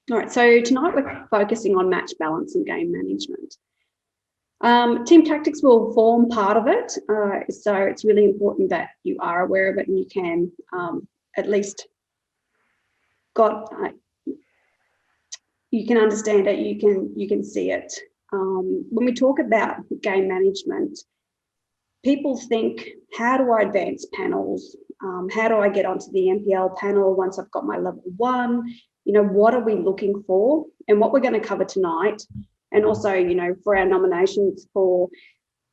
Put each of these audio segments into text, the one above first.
All right, so tonight we're focusing on match balance and game management. Team tactics will form part of it, so it's really important that you are aware of it and you can at least you can understand it, you can see it. When we talk about game management, people think, how do I advance panels? How do I get onto the NPL panel once I've got my level 1? You know, what are we looking for? And what we're going to cover tonight, and also, you know, for our nominations for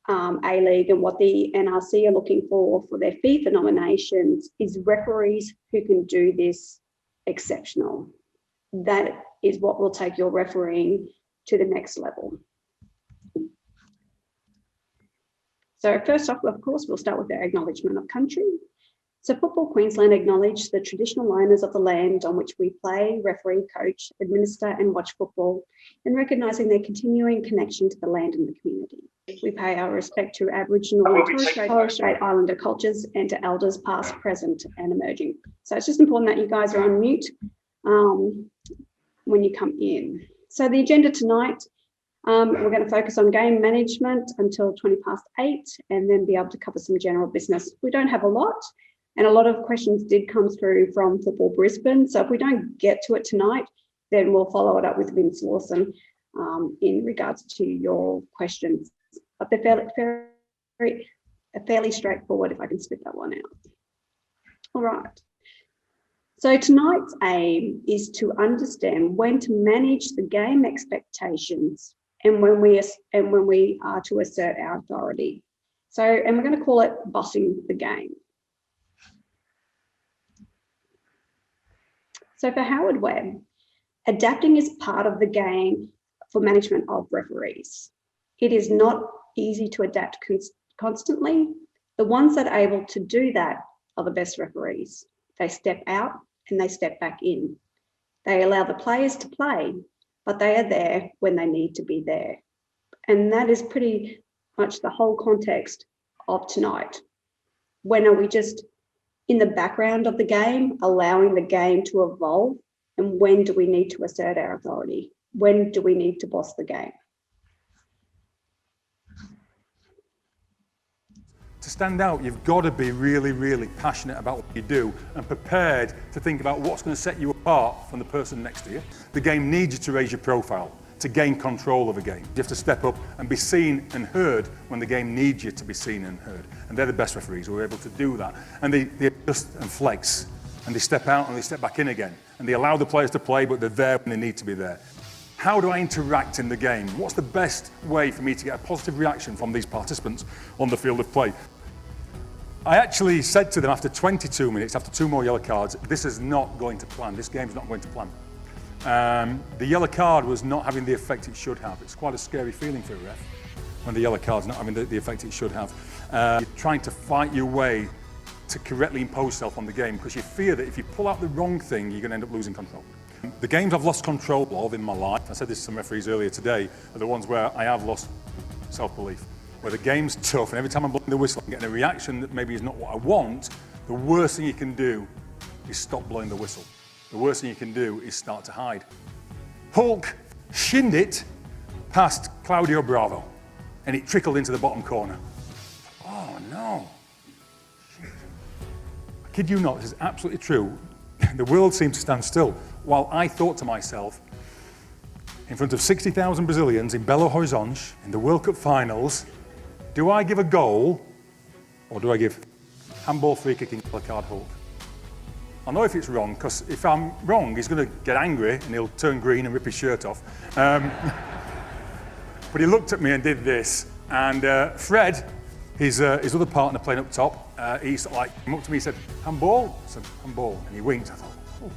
A-League and what the NRC are looking for their FIFA nominations, is referees who can do this exceptional. That is what will take your refereeing to the next level. So first off, of course, we'll start with our acknowledgement of country. So Football Queensland acknowledge the traditional owners of the land on which we play, referee, coach, administer and watch football, and recognising their continuing connection to the land and the community. We pay our respect to Aboriginal and Torres Strait Islander cultures and to elders past, present and emerging. So it's just important that you guys are on mute when you come in. So the agenda tonight, we're going to focus on game management until 8:20 and then be able to cover some general business. We don't have a lot. And a lot of questions did come through from Football Brisbane. So if we don't get to it tonight, then we'll follow it up with Vince Lawson in regards to your questions. But they're fairly straightforward, if I can spit that one out. All right. So tonight's aim is to understand when to manage the game expectations and when we are to assert our authority. So, and we're going to call it bossing the game. So for Howard Webb, adapting is part of the game for management of referees. It is not easy to adapt constantly. The ones that are able to do that are the best referees. They step out and they step back in. They allow the players to play, but they are there when they need to be there. And that is pretty much the whole context of tonight. When are we just in the background of the game, allowing the game to evolve? And when do we need to assert our authority? When do we need to boss the game? To stand out, you've got to be really, really passionate about what you do and prepared to think about what's going to set you apart from the person next to you. The game needs you to raise your profile, to gain control of a game. You have to step up and be seen and heard when the game needs you to be seen and heard. And they're the best referees who are able to do that. And they adjust and flex, and they step out and they step back in again. And they allow the players to play, but they're there when they need to be there. How do I interact in the game? What's the best way for me to get a positive reaction from these participants on the field of play? I actually said to them after 22 minutes, after 2 more yellow cards, this is not going to plan. This game's not going to plan. The yellow card was not having the effect it should have. It's quite a scary feeling for a ref when the yellow card's not having the effect it should have. You're trying to fight your way to correctly impose yourself on the game because you fear that if you pull out the wrong thing, you're going to end up losing control. The games I've lost control of in my life, I said this to some referees earlier today, are the ones where I have lost self-belief. Where the game's tough and every time I'm blowing the whistle I'm getting a reaction that maybe is not what I want, the worst thing you can do is stop blowing the whistle. The worst thing you can do is start to hide. Hulk shinned it past Claudio Bravo and it trickled into the bottom corner. Oh no. Shit. I kid you not, this is absolutely true. The world seemed to stand still while I thought to myself, in front of 60,000 Brazilians in Belo Horizonte in the World Cup finals, do I give a goal or do I give handball, free kicking, yellow card, Hulk? I know if it's wrong, because if I'm wrong, he's going to get angry and he'll turn green and rip his shirt off. But he looked at me and did this. And Fred, his other partner playing up top, he sort of like came up to me and said, handball? I said, handball. And he winked. I thought, oh.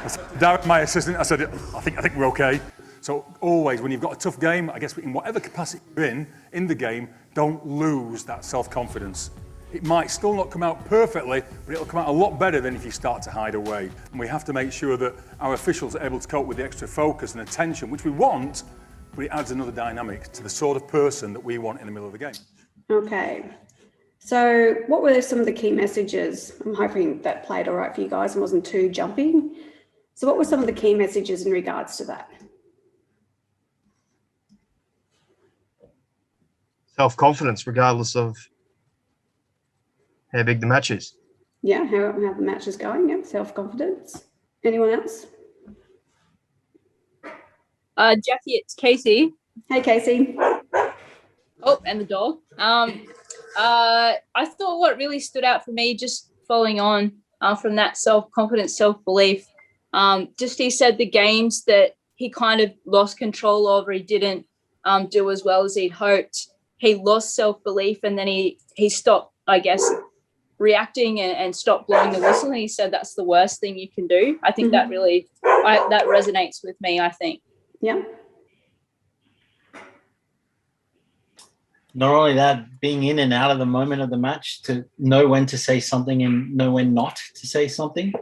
I said, Darren, my assistant, I said, I think we're okay. So always, when you've got a tough game, I guess in whatever capacity you're in the game, don't lose that self-confidence. It might still not come out perfectly, but it'll come out a lot better than if you start to hide away. And we have to make sure that our officials are able to cope with the extra focus and attention, which we want, but it adds another dynamic to the sort of person that we want in the middle of the game. Okay. So what were some of the key messages? I'm hoping that played all right for you guys and wasn't too jumping. So what were some of the key messages in regards to that? Self-confidence, regardless of how big the match is. Yeah, how the match is going. Yeah, self-confidence. Anyone else? Jackie, it's Casey. Hey, Casey. Oh, and the dog. I thought what really stood out for me, just following on from that self-confidence, self-belief, just he said the games that he kind of lost control of, or he didn't do as well as he'd hoped, he lost self-belief, and then he stopped, I guess, reacting and stopped blowing the whistle. And he said that's the worst thing you can do. I think that really, that resonates with me, I think. Yeah. Not only that, being in and out of the moment of the match, to know when to say something and know when not to say something.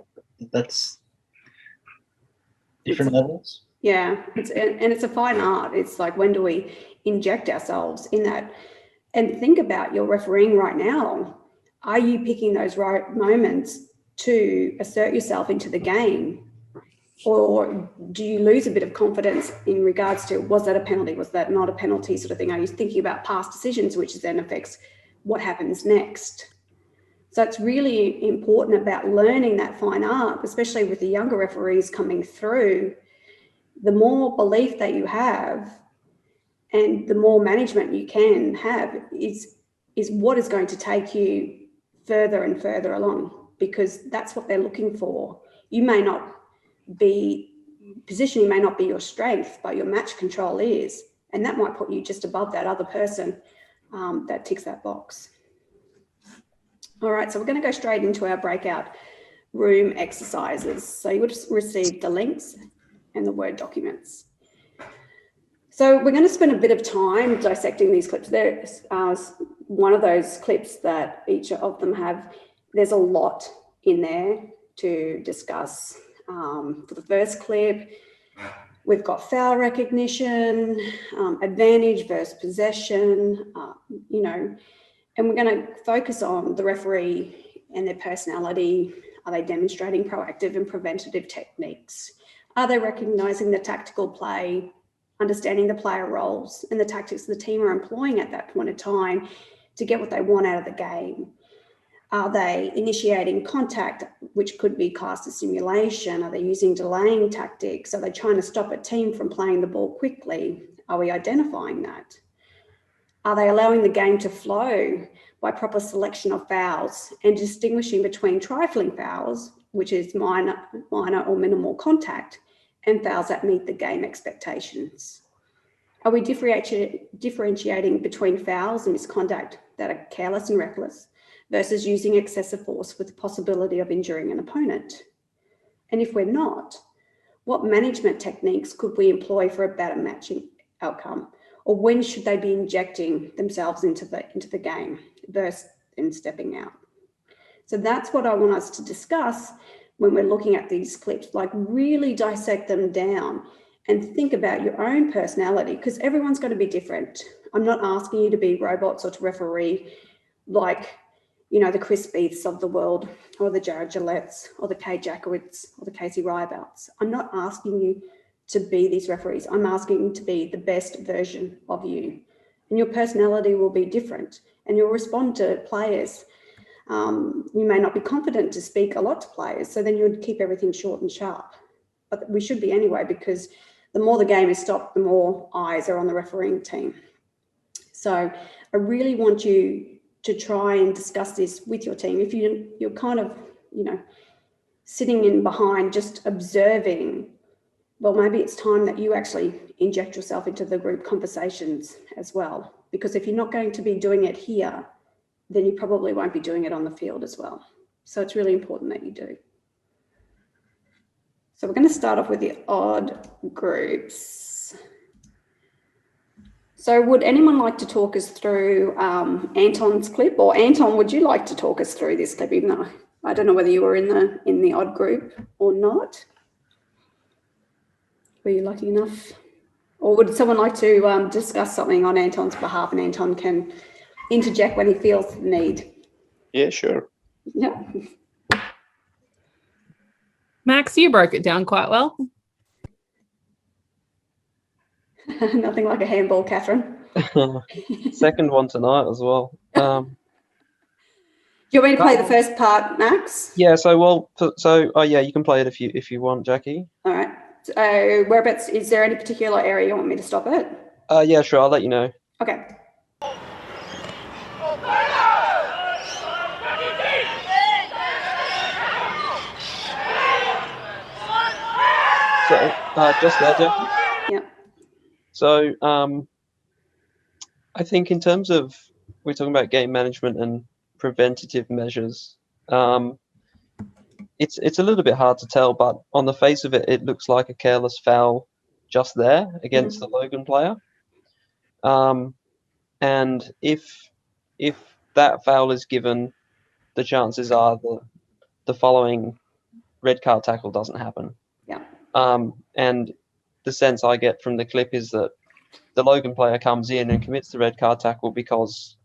That's different levels. Yeah, it's a fine art. It's like, when do we inject ourselves in that? And think about your refereeing right now. Are you picking those right moments to assert yourself into the game? Or do you lose a bit of confidence in regards to, was that a penalty? Was that not a penalty, sort of thing? Are you thinking about past decisions, which then affects what happens next? So it's really important about learning that fine art, especially with the younger referees coming through. The more belief that you have and the more management you can have is what is going to take you further and further along, because that's what they're looking for. You may not be, positioning may not be your strength, but your match control is, and that might put you just above that other person that ticks that box. All right, so we're going to go straight into our breakout room exercises. So you would have received the links and the Word documents. So we're going to spend a bit of time dissecting these clips. There's one of those clips that each of them have. There's a lot in there to discuss. For the first clip, we've got foul recognition, advantage versus possession, and we're going to focus on the referee and their personality. Are they demonstrating proactive and preventative techniques? Are they recognising the tactical play, understanding the player roles and the tactics the team are employing at that point in time to get what they want out of the game? Are they initiating contact, which could be classed as simulation? Are they using delaying tactics? Are they trying to stop a team from playing the ball quickly? Are we identifying that? Are they allowing the game to flow by proper selection of fouls and distinguishing between trifling fouls, which is minor or minimal contact, and fouls that meet the game expectations? Are we differentiating between fouls and misconduct that are careless and reckless versus using excessive force with the possibility of injuring an opponent? And if we're not, what management techniques could we employ for a better matching outcome? Or when should they be injecting themselves into the game versus then stepping out? So that's what I want us to discuss when we're looking at these clips, like really dissect them down and think about your own personality, because everyone's going to be different. I'm not asking you to be robots or to referee like, the Chris Beaths of the world, or the Jared Gillettes, or the Kay Jackowitz, or the Casey Ryabouts. I'm not asking you to be these referees. I'm asking you to be the best version of you. And your personality will be different, and you'll respond to players. You may not be confident to speak a lot to players, so then you would keep everything short and sharp. But we should be anyway, because the more the game is stopped, the more eyes are on the refereeing team. So I really want you to try and discuss this with your team. If you're kind of, sitting in behind just observing, well, maybe it's time that you actually inject yourself into the group conversations as well. Because if you're not going to be doing it here, then you probably won't be doing it on the field as well. So it's really important that you do. So we're going to start off with the odd groups. So would anyone like to talk us through Anton's clip? Or Anton, would you like to talk us through this clip, even though I don't know whether you were in the odd group or not? Were you lucky enough? Or would someone like to discuss something on Anton's behalf, and Anton can interject when he feels the need? Yeah, sure. Yeah. Max, you broke it down quite well. Nothing like a handball, Catherine. Second one tonight as well. Do you want me to play the Oh. first part, Max? Yeah. Oh yeah, you can play it if you want, Jackie. All right. So whereabouts, is there any particular area you want me to stop at? Yeah, sure. I'll let you know. Okay. So just there, Jackie. Yeah. So I think in terms of, we're talking about game management and preventative measures. It's a little bit hard to tell, but on the face of it, it looks like a careless foul just there against the Logan player. And if that foul is given, the chances are that the following red card tackle doesn't happen. Yeah. And the sense I get from the clip is that the Logan player comes in and commits the red card tackle because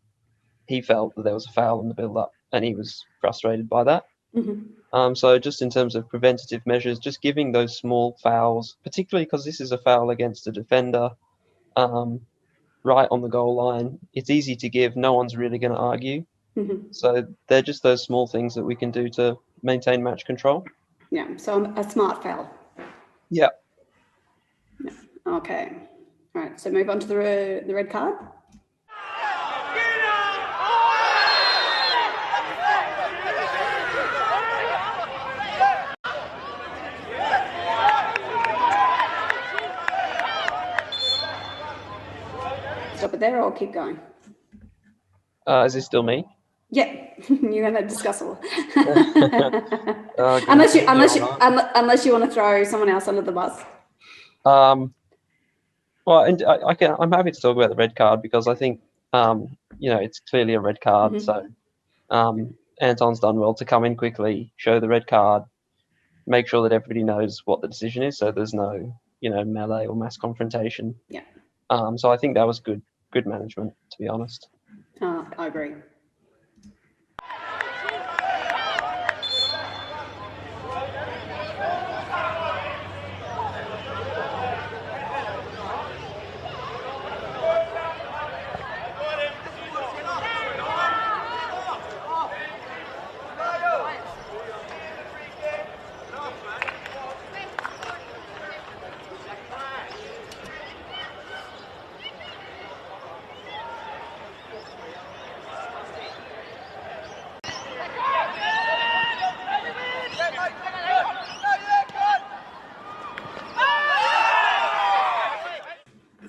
he felt that there was a foul in the build-up, and he was frustrated by that. So just in terms of preventative measures, just giving those small fouls, particularly because this is a foul against a defender, right on the goal line, it's easy to give. No one's really going to argue. So they're just those small things that we can do to maintain match control. Yeah. So a smart foul. Yeah. Okay. All right. So move on to the red card. Stop it there or keep going? Is this still me? Yeah, you're going to discuss all. Okay. unless you want to throw someone else under the bus. Well, and I'm happy to talk about the red card because I think it's clearly a red card. So Anton's done well to come in quickly, show the red card, make sure that everybody knows what the decision is, so there's no melee or mass confrontation. Yeah. So I think that was good management, to be honest. I agree.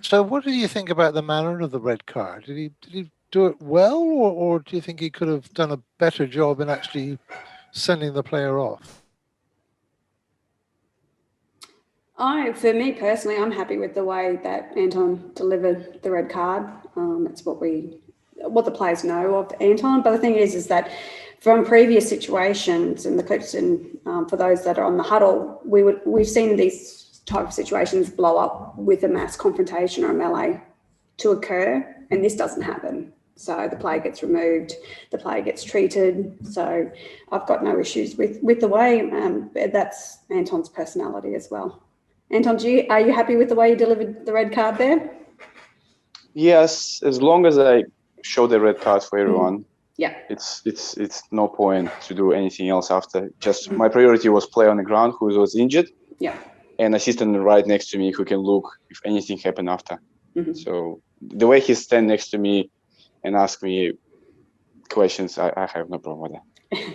So what do you think about the manner of the red card? Did he do it well, or do you think he could have done a better job in actually sending the player off? For me personally, I'm happy with the way that Anton delivered the red card. It's what the players know of Anton. But the thing is that from previous situations and the clips, and for those that are on the huddle, we've seen these type of situations blow up with a mass confrontation or a melee to occur, and this doesn't happen. So the player gets removed, the player gets treated. So I've got no issues with the way. That's Anton's personality as well. Anton, are you happy with the way you delivered the red card there? Yes, as long as I show the red card for everyone. Yeah. It's no point to do anything else after. Just my priority was player on the ground who was injured. Yeah. And assistant right next to me who can look if anything happened after. So the way he stand next to me and ask me questions, I have no problem with that.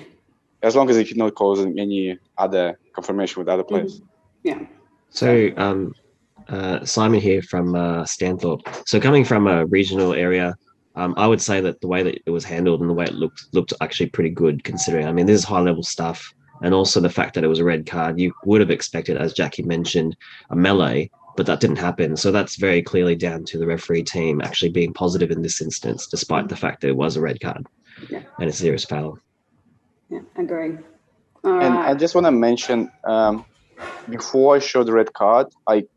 As long as it not causing any other confirmation with other players. Yeah. So Simon here from Stanthorpe. So coming from a regional area, I would say that the way that it was handled and the way it looked actually pretty good considering. I mean, this is high level stuff. And also the fact that it was a red card, you would have expected, as Jackie mentioned, a melee, but that didn't happen. So that's very clearly down to the referee team actually being positive in this instance, despite the fact that it was a red card and a serious foul. Yeah, agree. And I just want to mention, before I showed the red card, I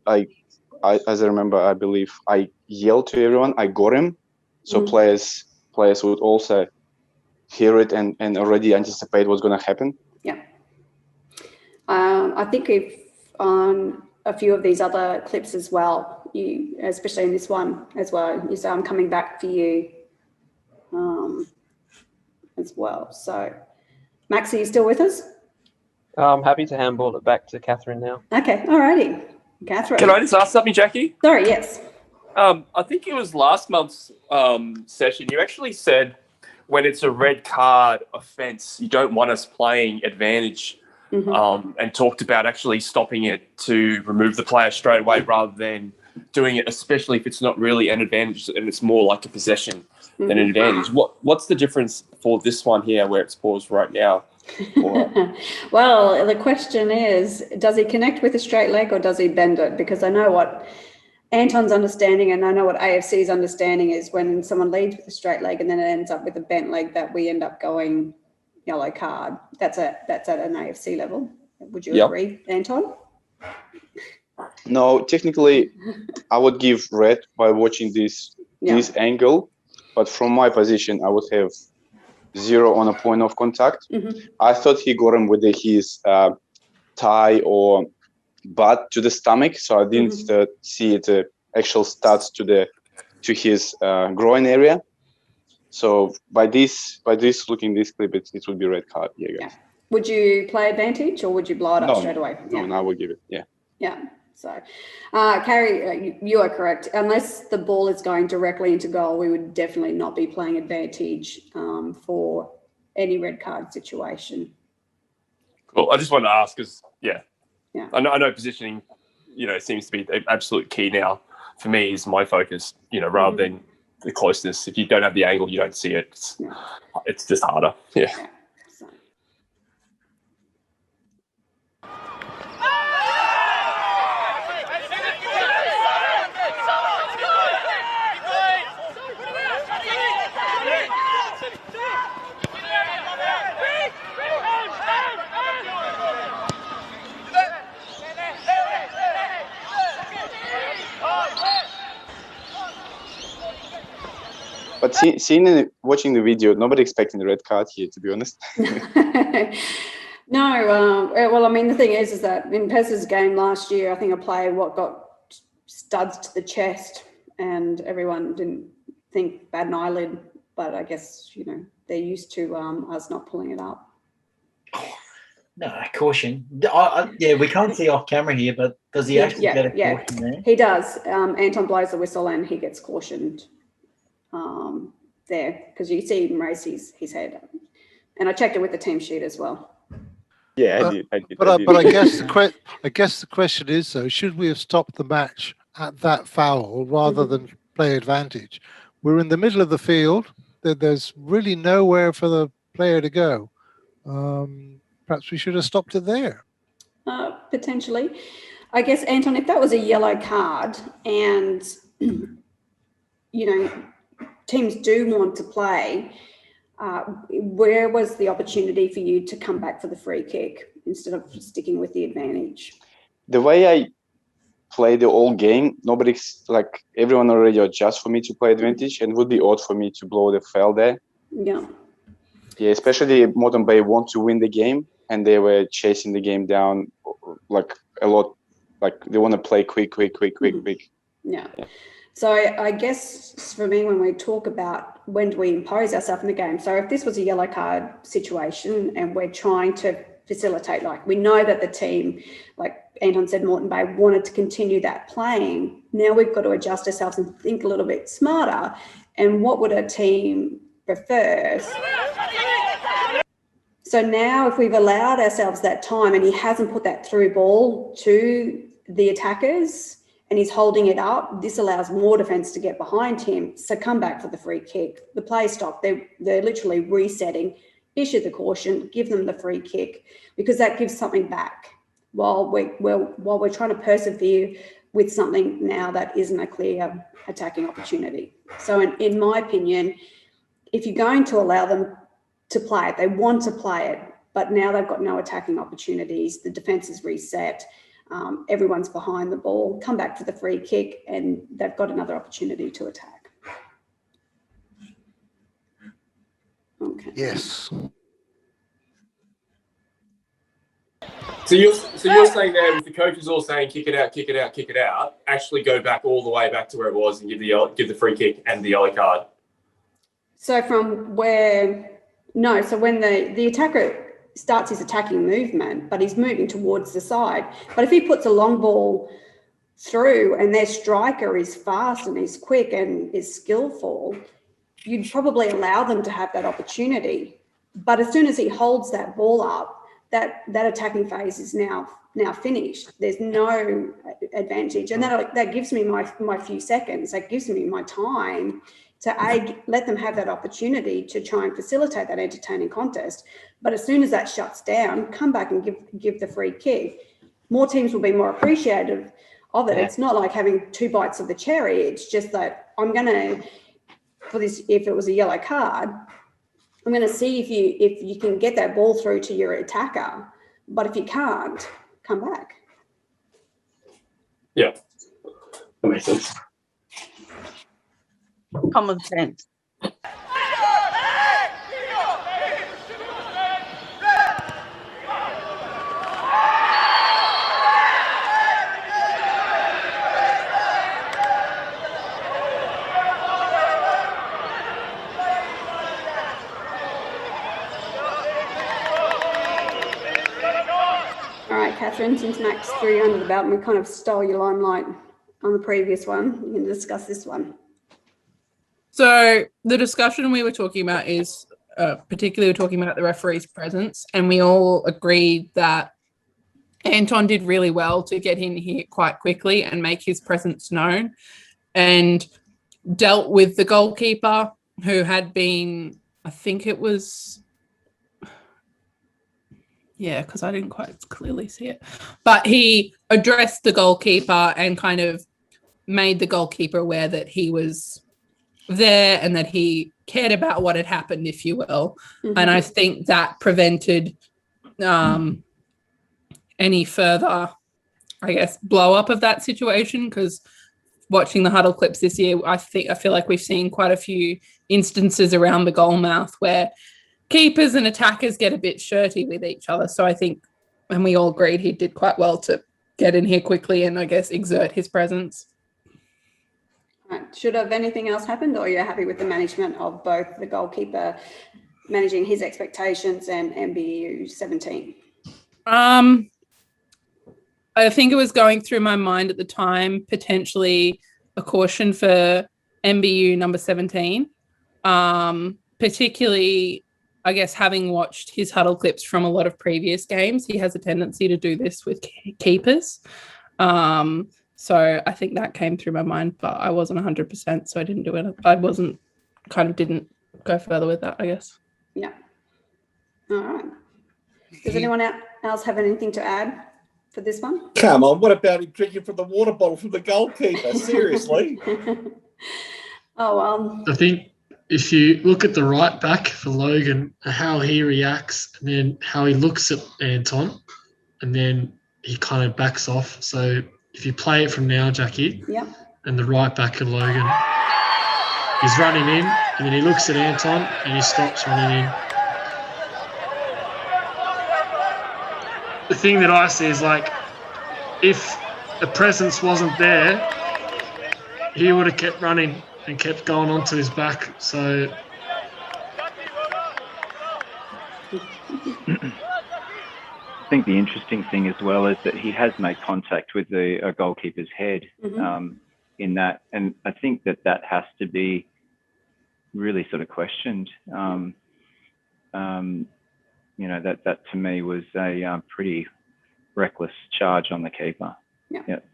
as I remember, I believe I yelled to everyone, I got him. So players would also hear it and already anticipate what's going to happen. Yeah. I think if on a few of these other clips as well, you, especially in this one as well, you say, I'm coming back for you as well. So, Max, are you still with us? I'm happy to handball it back to Catherine now. Okay, all righty. Catherine. Can I just ask something, Jackie? Sorry, yes. I think it was last month's session. You actually said when it's a red card offence, you don't want us playing advantage, and talked about actually stopping it to remove the player straight away rather than doing it, especially if it's not really an advantage and it's more like a possession than an advantage. What's the difference for this one here where it's paused right now? Well, the question is, does he connect with a straight leg or does he bend it? Because I know what Anton's understanding and I know what AFC's understanding is when someone leads with a straight leg and then it ends up with a bent leg, that we end up going yellow card. That's at an AFC level. Would you agree, Anton? No, technically, I would give red by watching this angle, but from my position, I would have 0 on a point of contact. I thought he got him with his thigh or butt to the stomach, so I didn't see the actual studs to his groin area. So by looking this clip, it would be red card. Yeah, guys. Would you play advantage or would you blow it up straight away? No, I would give it. Yeah. So, Carrie, you are correct. Unless the ball is going directly into goal, we would definitely not be playing advantage for any red card situation. Cool. I just wanted to ask because, I know positioning, seems to be the absolute key now for me is my focus, rather than the closeness. If you don't have the angle, you don't see it. It's just harder. Yeah. But watching the video, nobody expecting the red card here, to be honest. No, well, I mean, the thing is that in Pez's game last year, I think a player got studs to the chest and everyone didn't think bat an eyelid, but I guess, they're used to us not pulling it up. No, caution. We can't see off camera here, but does he actually get a caution there? He does. Anton blows the whistle and he gets cautioned there because you see him raise his head. And I checked it with the team sheet as well. Yeah, I did. But I guess the question is, though, should we have stopped the match at that foul rather than play advantage? We're in the middle of the field. There's really nowhere for the player to go. Perhaps we should have stopped it there. Potentially. I guess, Anton, if that was a yellow card and, teams do want to play, where was the opportunity for you to come back for the free kick instead of sticking with the advantage? The way I play the whole game, everyone already adjusts for me to play advantage, and it would be odd for me to blow the foul there. Yeah. Yeah, especially Moreton Bay want to win the game, and they were chasing the game down a lot. They want to play quick. Yeah. So I guess for me, when we talk about when do we impose ourselves in the game, so if this was a yellow card situation and we're trying to facilitate, we know that the team, like Anton said, Moreton Bay wanted to continue that playing. Now we've got to adjust ourselves and think a little bit smarter. And what would a team prefer? So now if we've allowed ourselves that time and he hasn't put that through ball to the attackers and he's holding it up, this allows more defence to get behind him. So come back for the free kick. The play stop, they're literally resetting, issue the caution, give them the free kick, because that gives something back while we're trying to persevere with something now that isn't a clear attacking opportunity. So in my opinion, if you're going to allow them to play it, they want to play it, but now they've got no attacking opportunities, the defence is reset, everyone's behind the ball, come back for the free kick and they've got another opportunity to attack. Okay. Yes. So you're saying that if the coach is all saying kick it out, kick it out, kick it out, actually go back all the way back to where it was and give the free kick and the yellow card. So from where, no, so when the attacker starts his attacking movement, but he's moving towards the side. But if he puts a long ball through and their striker is fast and is quick and is skillful, you'd probably allow them to have that opportunity. But as soon as he holds that ball up, that attacking phase is now finished. There's no advantage, and that gives me my few seconds. That gives me my time to let them have that opportunity to try and facilitate that entertaining contest. But as soon as that shuts down, come back and give the free kick. More teams will be more appreciative of it. Yeah. It's not like having two bites of the cherry. It's just that I'm going to, for this, if it was a yellow card, I'm going to see if you can get that ball through to your attacker. But if you can't, come back. Yeah, that makes sense. Common sense. All right, Catherine, since Max threw you under the belt and we kind of stole your limelight on the previous one, you can discuss this one. So the discussion we were talking about is particularly we're talking about the referee's presence, and we all agreed that Anton did really well to get in here quite quickly and make his presence known, and dealt with the goalkeeper who had been, I think it was, yeah, because I didn't quite clearly see it, but he addressed the goalkeeper and kind of made the goalkeeper aware that he was there and that he cared about what had happened, if you will. Mm-hmm. And I think that prevented any further, I guess, blow up of that situation, because watching the huddle clips this year, I feel like we've seen quite a few instances around the goal mouth where keepers and attackers get a bit shirty with each other. So I think, and we all agreed, he did quite well to get in here quickly and I guess exert his presence. Right. Should have anything else happened, or you're happy with the management of both the goalkeeper managing his expectations and MBU 17? I think it was going through my mind at the time, potentially a caution for MBU number 17, particularly, I guess, having watched his huddle clips from a lot of previous games. He has a tendency to do this with keepers. So I think that came through my mind, but I wasn't 100%, so I didn't do it. Didn't go further with that, I guess. Yeah. All right. Does anyone else have anything to add for this one? Come on, what about him drinking from the water bottle from the goalkeeper? Seriously? Oh, well. I think if you look at the right back for Logan, how he reacts and then how he looks at Anton, and then he kind of backs off. So if you play it from now, Jackie, yep, and the right back of Logan, he's running in and then he looks at Anton and he stops running in. The thing that I see is, like, if the presence wasn't there, he would have kept running and kept going onto his back. So I think the interesting thing as well is that he has made contact with a goalkeeper's head, mm-hmm, in that, and I think that has to be really sort of questioned. That to me was a pretty reckless charge on the keeper. Yeah. Yep.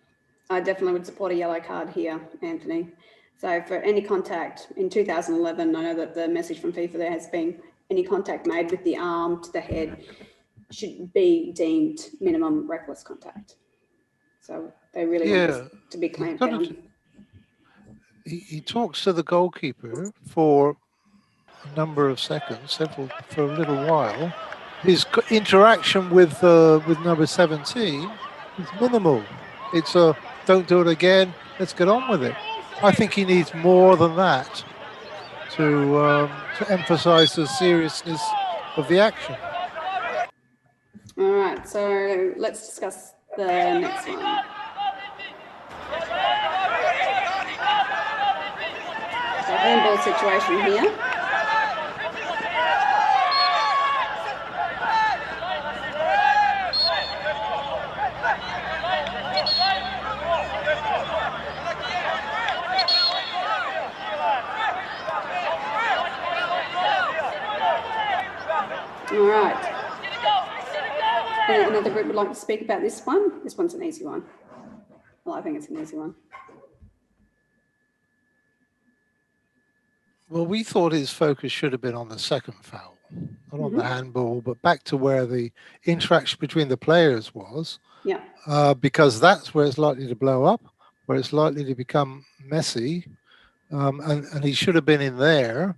I definitely would support a yellow card here, Anthony. So for any contact in 2011, I know that the message from FIFA there has been any contact made with the arm to the head should be deemed minimum reckless contact. So they really want this to be clamped down. He talks to the goalkeeper for a number of seconds, for a little while. His interaction with number 17 is minimal. It's a don't do it again, let's get on with it. I think he needs more than that to emphasise the seriousness of the action. All right, so let's discuss the next one. So handball situation here. All right. Another group would like to speak about this one. This one's an easy one. Well, I think it's an easy one. Well, we thought his focus should have been on the second foul, not on the handball, but back to where the interaction between the players was. Yeah. Because that's where it's likely to blow up, where it's likely to become messy. And he should have been in there,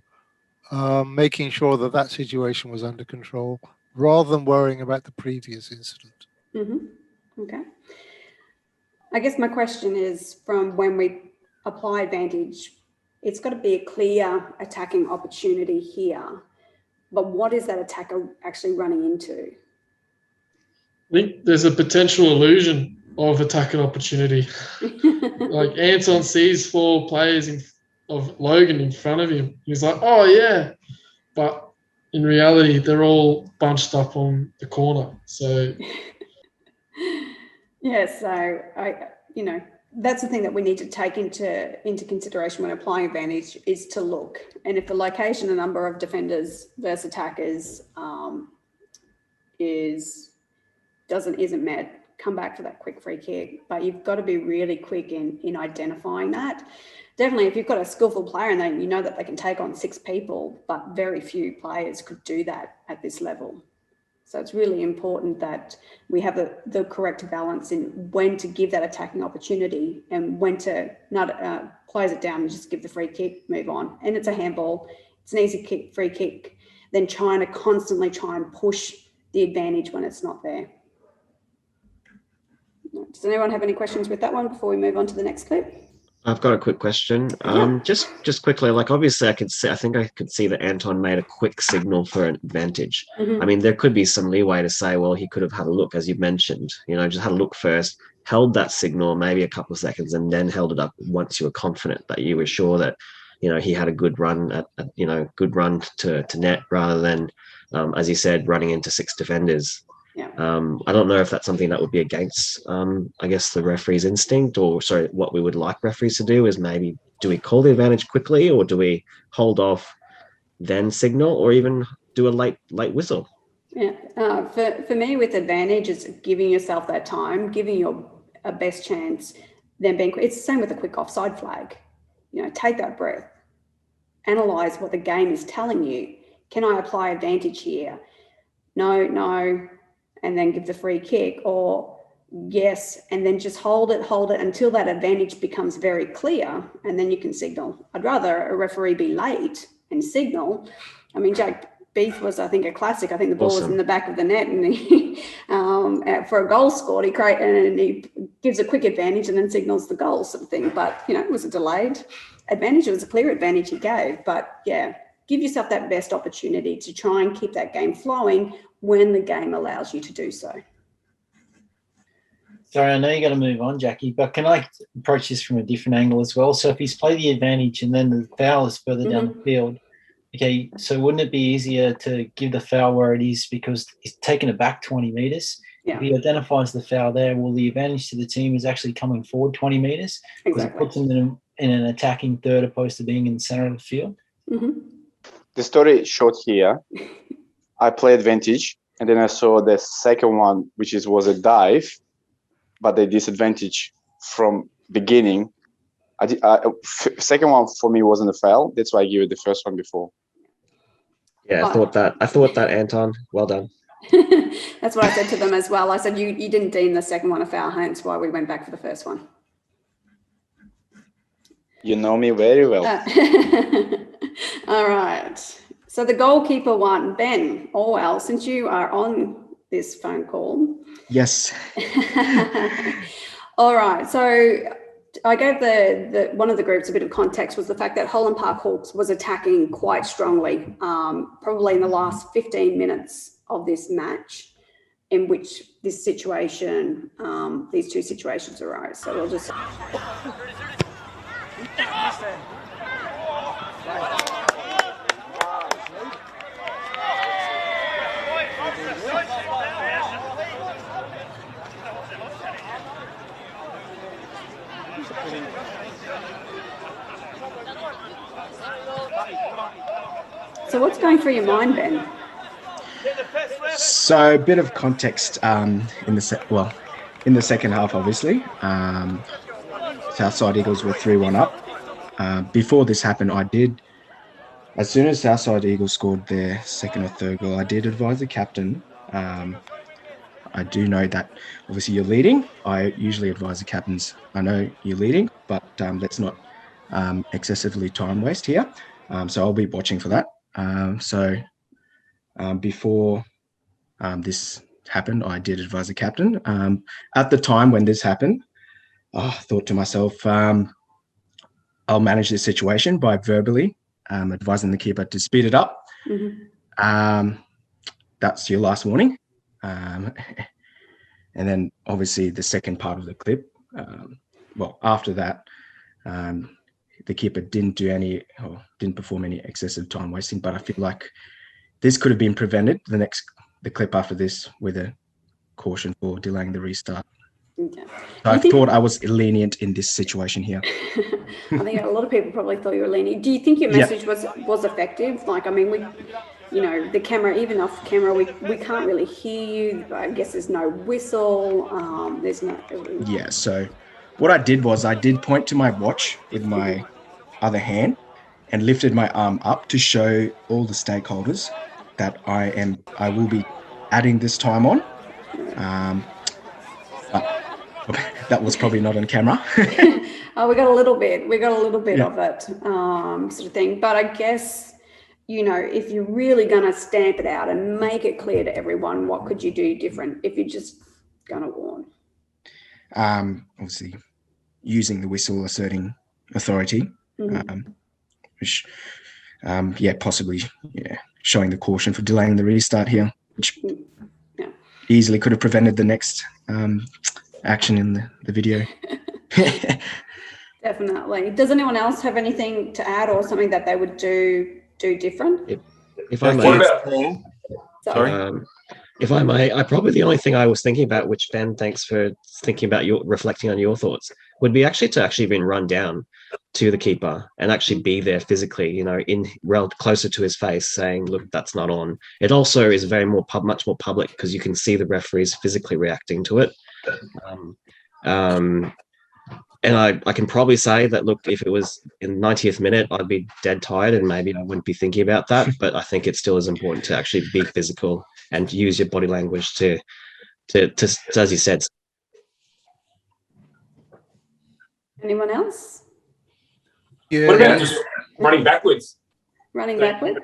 making sure that that situation was under control, rather than worrying about the previous incident. Okay. I guess my question is, from when we apply advantage, it's got to be a clear attacking opportunity here. But what is that attacker actually running into? I think there's a potential illusion of attacking opportunity. Like Anton sees 4 players of Logan in front of him. He's like, oh yeah. But in reality, they're all bunched up on the corner. So yeah, so that's the thing that we need to take into consideration when applying advantage, is to look. And if the location, the number of defenders versus attackers isn't met, come back for that quick free kick. But you've got to be really quick in identifying that. Definitely, if you've got a skillful player and then you know that they can take on 6 people, but very few players could do that at this level. So it's really important that we have the correct balance in when to give that attacking opportunity and when to not close it down and just give the free kick, move on. And it's a handball. It's an easy kick, free kick. Then constantly try and push the advantage when it's not there. Does anyone have any questions with that one before we move on to the next clip? I've got a quick question. Just quickly, like obviously I think I could see that Anton made a quick signal for an advantage. I mean, there could be some leeway to say, well, he could have had a look, as you mentioned, just had a look first, held that signal maybe a couple of seconds, and then held it up once you were confident that you were sure that, he had a good run good run to net, rather than, as you said, running into 6 defenders. Yeah. I don't know if that's something that would be against, I guess, the referee's instinct, or sorry, what we would like referees to do is maybe, do we call the advantage quickly, or do we hold off, then signal, or even do a late whistle? Yeah. For me, with advantage, it's giving yourself that time, giving your best chance, then being. It's the same with a quick offside flag. Take that breath, analyze what the game is telling you. Can I apply advantage here? No. And then give the free kick, or yes, and then just hold it until that advantage becomes very clear, and then you can signal. I'd rather a referee be late and signal. I mean, Jack Beath was, I think, a classic. I think the ball was in the back of the net, and he, for a goal scored, he gives a quick advantage and then signals the goal, sort of thing. But it was a delayed advantage. It was a clear advantage he gave. But yeah, give yourself that best opportunity to try and keep that game flowing when the game allows you to do so. Sorry, I know you got to move on, Jackie, but can I approach this from a different angle as well? So if he's played the advantage and then the foul is further down the field, okay, so wouldn't it be easier to give the foul where it is because he's taken it back 20 metres? Yeah. If he identifies the foul there, well, the advantage to the team is actually coming forward 20 metres because it puts them in an attacking third opposed to being in the centre of the field. The story short here, I play advantage, and then I saw the second one, which was a dive, but the disadvantage from beginning. Second one for me wasn't a foul. That's why I gave it the first one before. Yeah, I thought that, Anton. Well done. That's what I said to them as well. I said, you didn't deem the second one a foul, hence why we went back for the first one. You know me very well. All right. So the goalkeeper won. Ben Orwell, since you are on this phone call. Yes. All right. So I gave the one of the groups a bit of context was the fact that Holland Park Hawks was attacking quite strongly, probably in the last 15 minutes of this match, in which this situation, these two situations arose. So we'll just. So what's going through your mind, Ben? So a bit of context in the second half, obviously. Southside Eagles were 3-1 up. Before this happened, as soon as Southside Eagles scored their second or third goal, I did advise the captain. I do know that obviously you're leading. I usually advise the captains, I know you're leading, but let's not excessively time waste here. So I'll be watching for that. Before this happened, I did advise the captain. At the time when this happened, I thought to myself, I'll manage this situation by verbally advising the keeper to speed it up. Mm-hmm. That's your last warning. And then obviously the second part of the clip, after that, the keeper didn't perform any excessive time wasting, but I feel like this could have been prevented. The clip after this with a caution for delaying the restart. Okay. So I thought I was lenient in this situation here. I think a lot of people probably thought you were lenient. Do you think your message was effective? Like, I mean, the camera, even off camera, we can't really hear you. I guess there's no whistle. There's no. Yeah. So what I did was I did point to my watch with my other hand and lifted my arm up to show all the stakeholders that I will be adding this time on. That was probably not on camera. Oh, we got a little bit of it, sort of thing. But I guess, if you're really going to stamp it out and make it clear to everyone, what could you do different if you're just going to warn? Obviously, using the whistle, asserting authority, which, possibly, showing the caution for delaying the restart here, which easily could have prevented the next action in the video. Definitely. Does anyone else have anything to add or something that they would do different? If I may. What about Paul? Sorry. If I may, probably the only thing I was thinking about, which Ben, thanks for thinking about reflecting on your thoughts, would be to been run down to the keeper and actually be there physically, closer to his face, saying, "Look, that's not on." It also is much more public because you can see the referees physically reacting to it. And I can probably say that, look, if it was in the 90th minute, I'd be dead tired and maybe I wouldn't be thinking about that. But I think it still is important to actually be physical and use your body language to as you said. Anyone else? Yeah. What about just running backwards? Running backwards?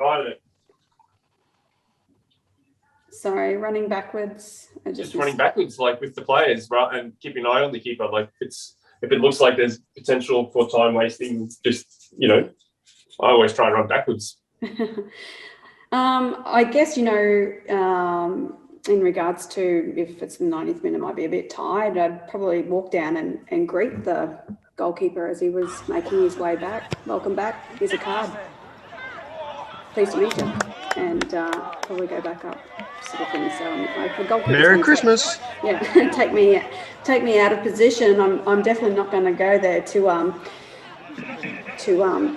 Sorry, running backwards. Just running backwards, like with the players, right, and keeping an eye on the keeper. Like if it looks like there's potential for time wasting, just I always try and run backwards. I guess in regards to if it's the 90th minute, might be a bit tired. I'd probably walk down and greet the goalkeeper as he was making his way back. Welcome back. Here's a card. Pleased to meet you. And probably go back up, sort of thing. So Merry Christmas. Take me out of position. I'm definitely not going to go there to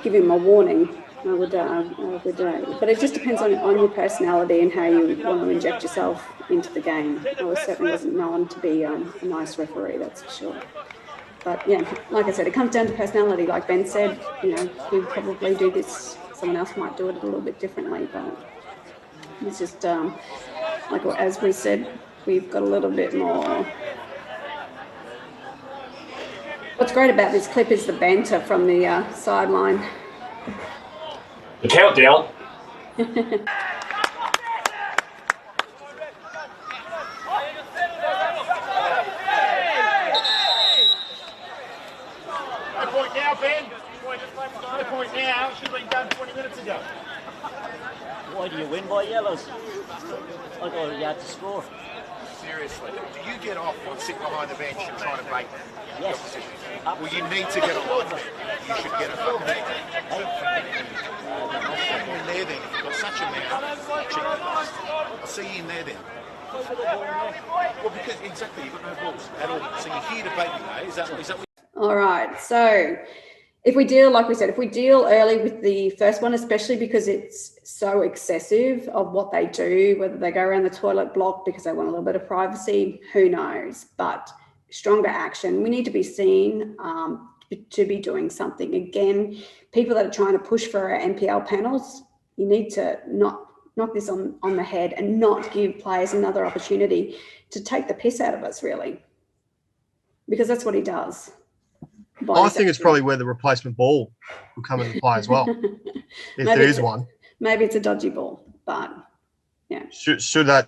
give him a warning. I would, but it just depends on your personality and how you want to inject yourself into the game. I certainly wasn't known to be a nice referee, that's for sure. But like I said, it comes down to personality. Like Ben said, he'd probably do this. Someone else might do it a little bit differently, but it's just like as we said, we've got a little bit more. What's great about this clip is the banter from the sideline. The countdown. I thought you had to score. Seriously, do you get off on sitting behind the bench and trying to break the Yes. opposition? Well, you need to get on. You should get a fucking in there then. If you've got such a mouth, I'll see you in there then. Well, because exactly, you've got no balls at all. So you're here to bait me, eh? Is that what? All right. So if we deal, like we said, if we deal early with the first one, especially because it's so excessive of what they do, whether they go around the toilet block because they want a little bit of privacy, who knows? But stronger action. We need to be seen to be doing something. Again, people that are trying to push for our NPL panels, you need to not knock this on the head and not give players another opportunity to take the piss out of us, really, because that's what he does. I think it's probably where the replacement ball will come into play as well, if there is one. Maybe it's a dodgy ball, but yeah. Should that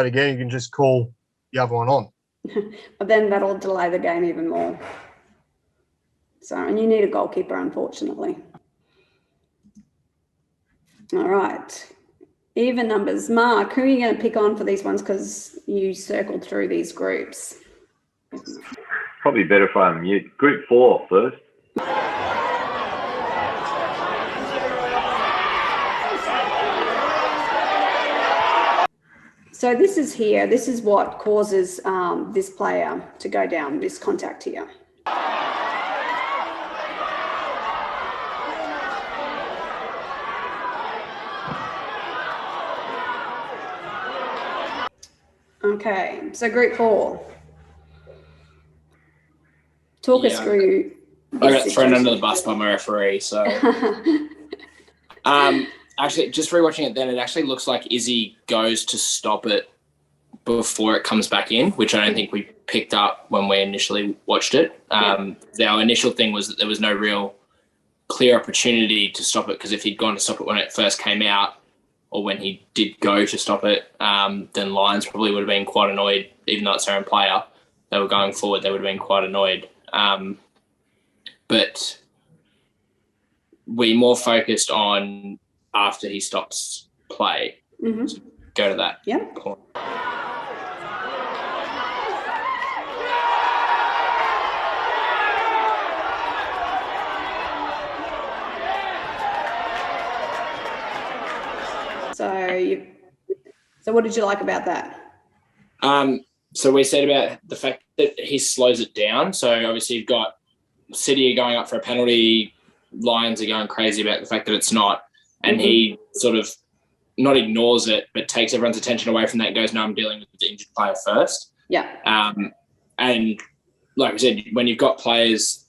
again, you can just call the other one on. But then that'll delay the game even more. So, and you need a goalkeeper, unfortunately. All right. Even numbers. Mark, who are you going to pick on for these ones, because you circled through these groups? Probably better if I unmute. Group 4 first. So this is what causes this player to go down, this contact here. Okay, so group 4. Talk us through. I got thrown under the bus by my referee. So, actually, just rewatching it, then it actually looks like Izzy goes to stop it before it comes back in, which I don't think we picked up when we initially watched it. Our initial thing was that there was no real clear opportunity to stop it, because if he'd gone to stop it when it first came out, or when he did go to stop it, then Lions probably would have been quite annoyed, even though it's their own player. They were going forward, they would have been quite annoyed. But we more focused on after he stops play. Mm-hmm. So go to that. Yep. Point. So what did you like about that? So we said about the fact that he slows it down. So obviously you've got City are going up for a penalty, Lions are going crazy about the fact that it's not, and he sort of not ignores it, but takes everyone's attention away from that and goes, no, I'm dealing with the injured player first. Yeah. And like I said, when you've got players,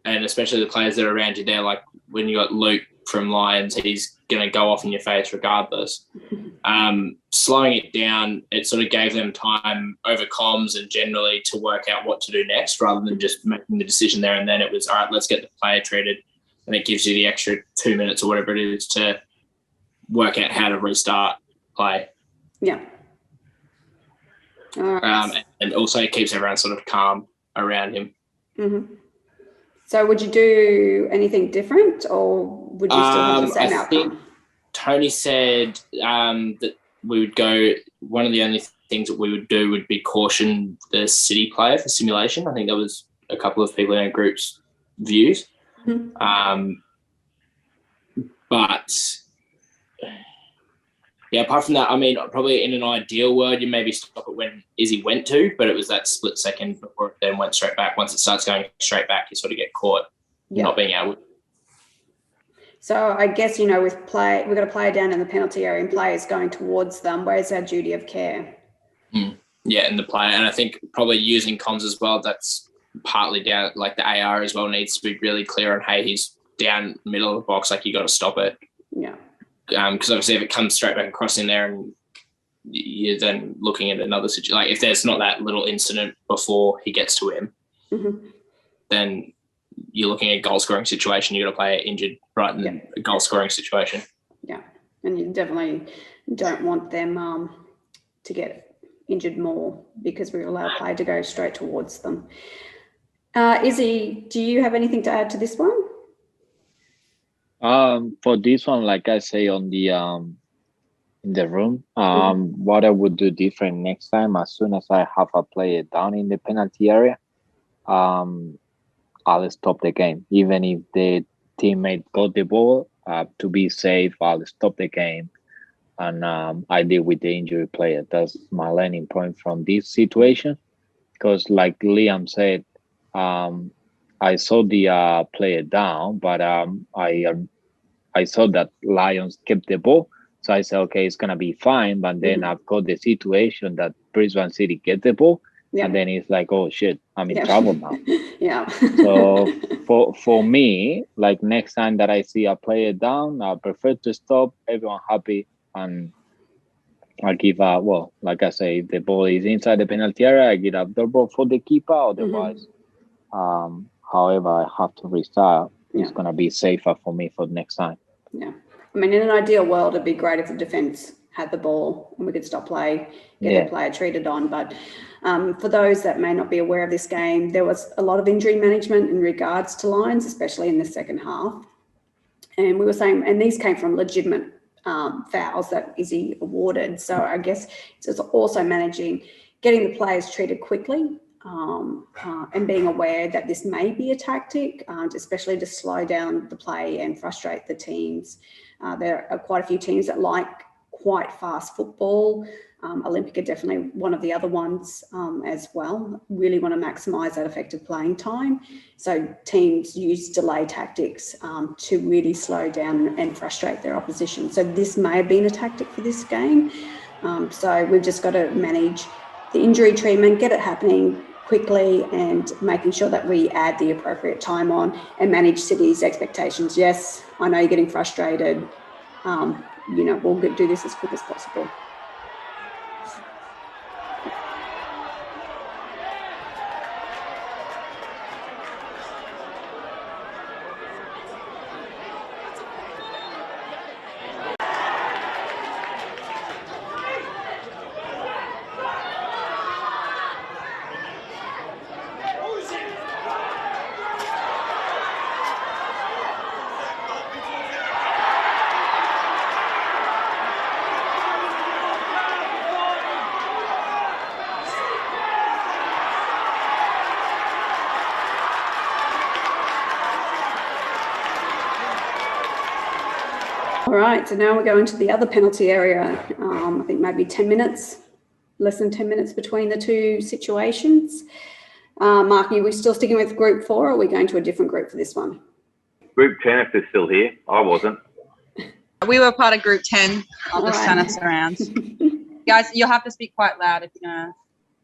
and especially the players that are around you there, like when you got Luke from Lions, he's going to go off in your face regardless. Slowing it down, it sort of gave them time over comms and generally to work out what to do next, rather than just making the decision there and then. It was, all right, let's get the player treated, and it gives you the extra 2 minutes or whatever it is to work out how to restart play. Yeah. All right. And also it keeps everyone sort of calm around him. Mm-hmm. So would you do anything different, or would you still have the same outcome? Think Tony said that we would go, one of the only things that we would do would be caution the City player for simulation. I think there was a couple of people in our group's views. Mm-hmm. But yeah, apart from that, I mean, probably in an ideal world, you maybe stop it when Izzy went to, but it was that split second before it then went straight back. Once it starts going straight back, you sort of get caught not being able. So I guess, you know, we've got a player down in the penalty area and players going towards them. Where's our duty of care? Yeah, and the player, and I think probably using comms as well, that's partly down, like the AR as well needs to be really clear on, hey, he's down middle of the box, like you got to stop it. Yeah. Because obviously if it comes straight back across in there and you're then looking at another situation, like if there's not that little incident before he gets to him, then you're looking at a goal scoring situation. You got to play it injured right in a goal scoring situation. Yeah, and you definitely don't want them to get injured more, because we allow a player to go straight towards them. Izzy, do you have anything to add to this one? For this one, like I say on the in the room. What I would do different next time, as soon as I have a player down in the penalty area, I'll stop the game. Even if the teammate got the ball, to be safe, I'll stop the game. And I deal with the injury player. That's my learning point from this situation. Because like Liam said, I saw the player down, but I saw that Lions kept the ball. So I said, okay, it's going to be fine. But then I've got the situation that Brisbane City get the ball. Yeah. And then it's like, oh, shit, I'm in trouble now. Yeah. So for me, like next time that I see a player down, I prefer to stop, everyone happy. And I give like I say, if the ball is inside the penalty area, I give up the ball for the keeper. Otherwise, however, I have to restart. It's going to be safer for me for next time. Yeah. I mean, in an ideal world, it'd be great if the defence had the ball and we could stop play, get their player treated on. But for those that may not be aware of this game, there was a lot of injury management in regards to Lions, especially in the second half. And we were saying, and these came from legitimate fouls that Izzy awarded. So I guess it's also managing, getting the players treated quickly and being aware that this may be a tactic, especially to slow down the play and frustrate the teams. There are quite a few teams that like quite fast football. Olympic are definitely one of the other ones as well. Really want to maximise that effective playing time. So teams use delay tactics to really slow down and frustrate their opposition. So this may have been a tactic for this game. So we've just got to manage the injury treatment, get it happening quickly and making sure that we add the appropriate time on and manage City's expectations. Yes, I know you're getting frustrated. We'll do this as quick as possible. All right, so now we're going to the other penalty area. I think maybe 10 minutes, less than 10 minutes between the two situations. Mark, are we still sticking with group 4 or are we going to a different group for this one? Group 10, if they're still here. I wasn't. We were part of group 10. I'll just turn right. us around. Guys, you'll have to speak quite loud if you're going to.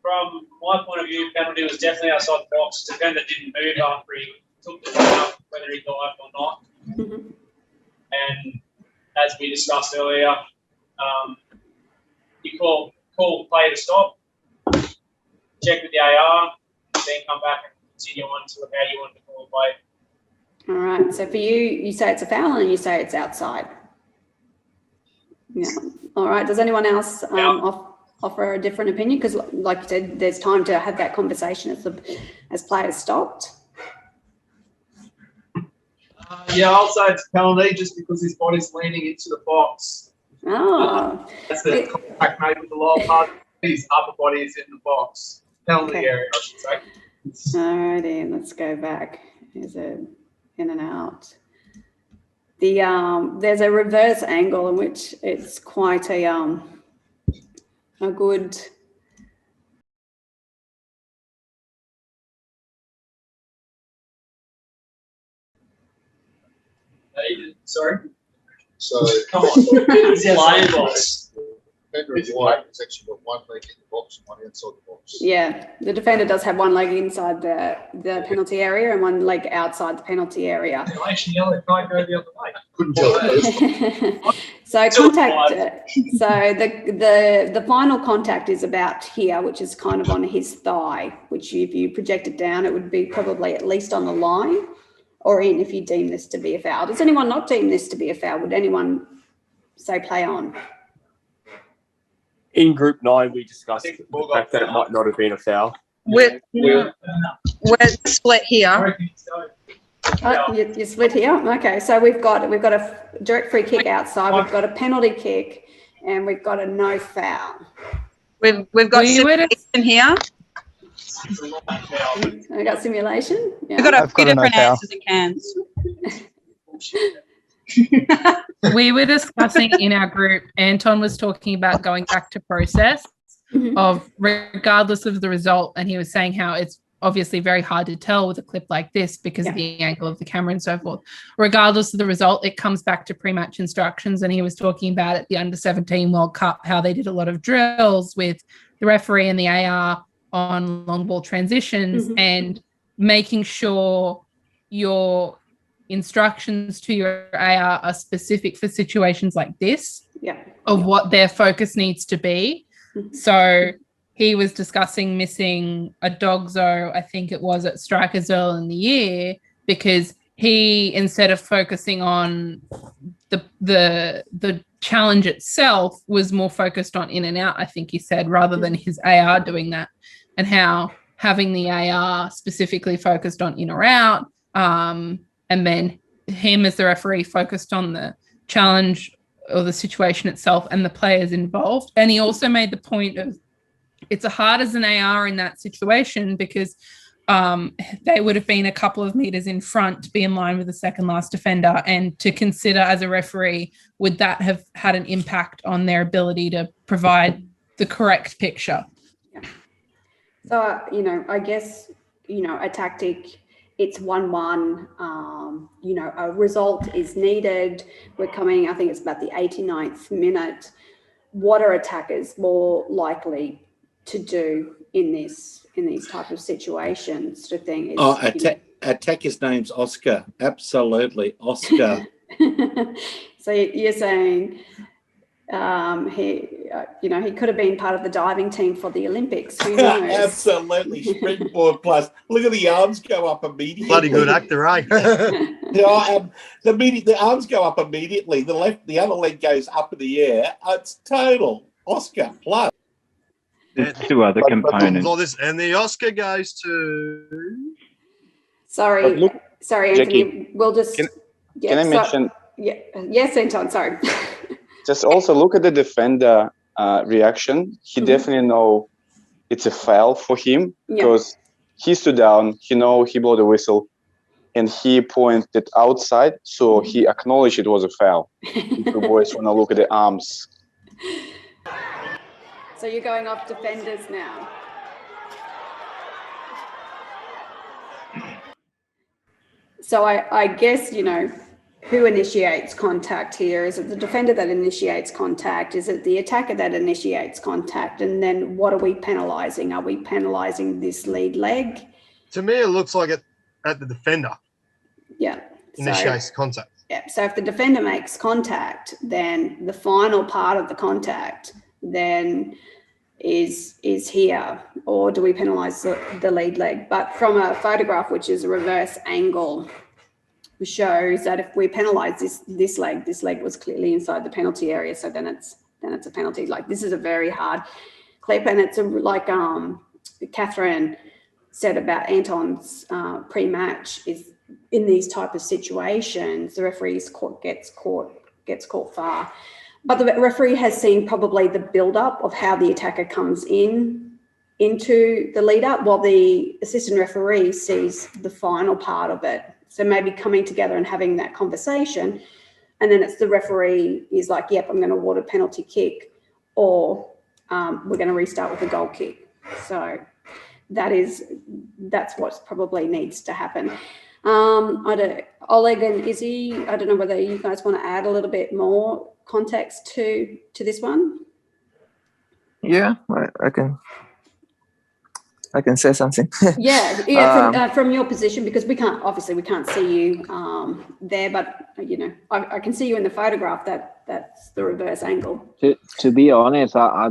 From my point of view, penalty was definitely outside the box. Defender didn't move after he took the ball up, whether he dived or not. And as we discussed earlier, you call play to stop, check with the AR, then come back and continue on to how you want to call play. All right, so for you, you say it's a foul and you say it's outside. Yeah. All right, does anyone else offer a different opinion? Because like you said, there's time to have that conversation as players stopped. Yeah, I'll say it's a penalty just because his body's leaning into the box. Oh. That's the contact made with the lower part. His upper body is in the box. Penalty area, I should say. All righty, let's go back. Is it in and out? There's a reverse angle in which it's quite a good. Sorry. So come on. It's outside the box. Defender is white. It's actually got one leg in the box and one outside the box. Yeah, the defender does have one leg inside the penalty area and one leg outside the penalty area. Actually, the other guy go the other way. Couldn't tell. So contact. So the final contact is about here, which is kind of on his thigh. Which if you project it down, it would be probably at least on the line, or in if you deem this to be a foul. Does anyone not deem this to be a foul? Would anyone say play on? In Group 9, we discussed the fact that it might not have been a foul. We're split here. You're split here. Okay, so we've got a direct free kick outside. We've got a penalty kick, And we've got a no foul. We've got simulation here. I got simulation. Yeah. We've got a few different answers and cans. We were discussing in our group, Anton was talking about going back to process of regardless of the result, and he was saying how it's obviously very hard to tell with a clip like this because of the angle of the camera and so forth. Regardless of the result, it comes back to pre-match instructions, and he was talking about at the Under-17 World Cup how they did a lot of drills with the referee and the AR on long ball transitions and making sure your instructions to your AR are specific for situations like this of what their focus needs to be. So he was discussing missing a dogzo, I think it was at strikers early in the year, because he, instead of focusing on the challenge itself, was more focused on in and out, I think he said, rather than his AR doing that, and how having the AR specifically focused on in or out, and then him as the referee focused on the challenge or the situation itself and the players involved. And he also made the point of it's hard as an AR in that situation because they would have been a couple of meters in front to be in line with the second last defender, and to consider as a referee, would that have had an impact on their ability to provide the correct picture? So, I guess, a tactic, it's 1-1, a result is needed. We're coming, I think it's about the 89th minute. What are attackers more likely to do in these type of situations? The thing is, attacker's name's Oscar. Absolutely, Oscar. So you're saying he could have been part of the diving team for the Olympics. Who knows? Absolutely, springboard plus. Look at the arms go up immediately. Bloody good actor, eh? The arms go up immediately. The other leg goes up in the air. It's total Oscar plus. There's two other components. And the Oscar goes to. Sorry, Anthony. Jackie, We'll just. Can I mention? Yes, Anton. Sorry. Just also look at the defender reaction. He definitely know it's a foul for him because he stood down. He blew the whistle, and he pointed outside, so he acknowledged it was a foul. If you boys want to look at the arms. So you're going off defenders now. So I guess, who initiates contact here? Is it the defender that initiates contact? Is it the attacker that initiates contact? And then what are we penalising? Are we penalising this lead leg? To me, it looks like it at the defender. Yeah. Initiates contact. Yeah. So if the defender makes contact, then the final part of the contact then is here, or do we penalise the lead leg? But from a photograph, which is a reverse angle, shows that if we penalise this leg was clearly inside the penalty area, so then it's a penalty. Like, this is a very hard clip, and it's like Catherine said about Anton's pre-match, is in these type of situations the referee's gets caught far. But the referee has seen probably the build-up of how the attacker comes into the lead-up, while the assistant referee sees the final part of it. So maybe coming together and having that conversation, and then it's the referee is like, yep, I'm going to award a penalty kick, or we're going to restart with a goal kick. So that's what probably needs to happen. Oleg and Izzy, I don't know whether you guys want to add a little bit more context to this one. Yeah, I can say something. From your position, because we can't see you there, but I can see you in the photograph. That's the reverse angle. To be honest, I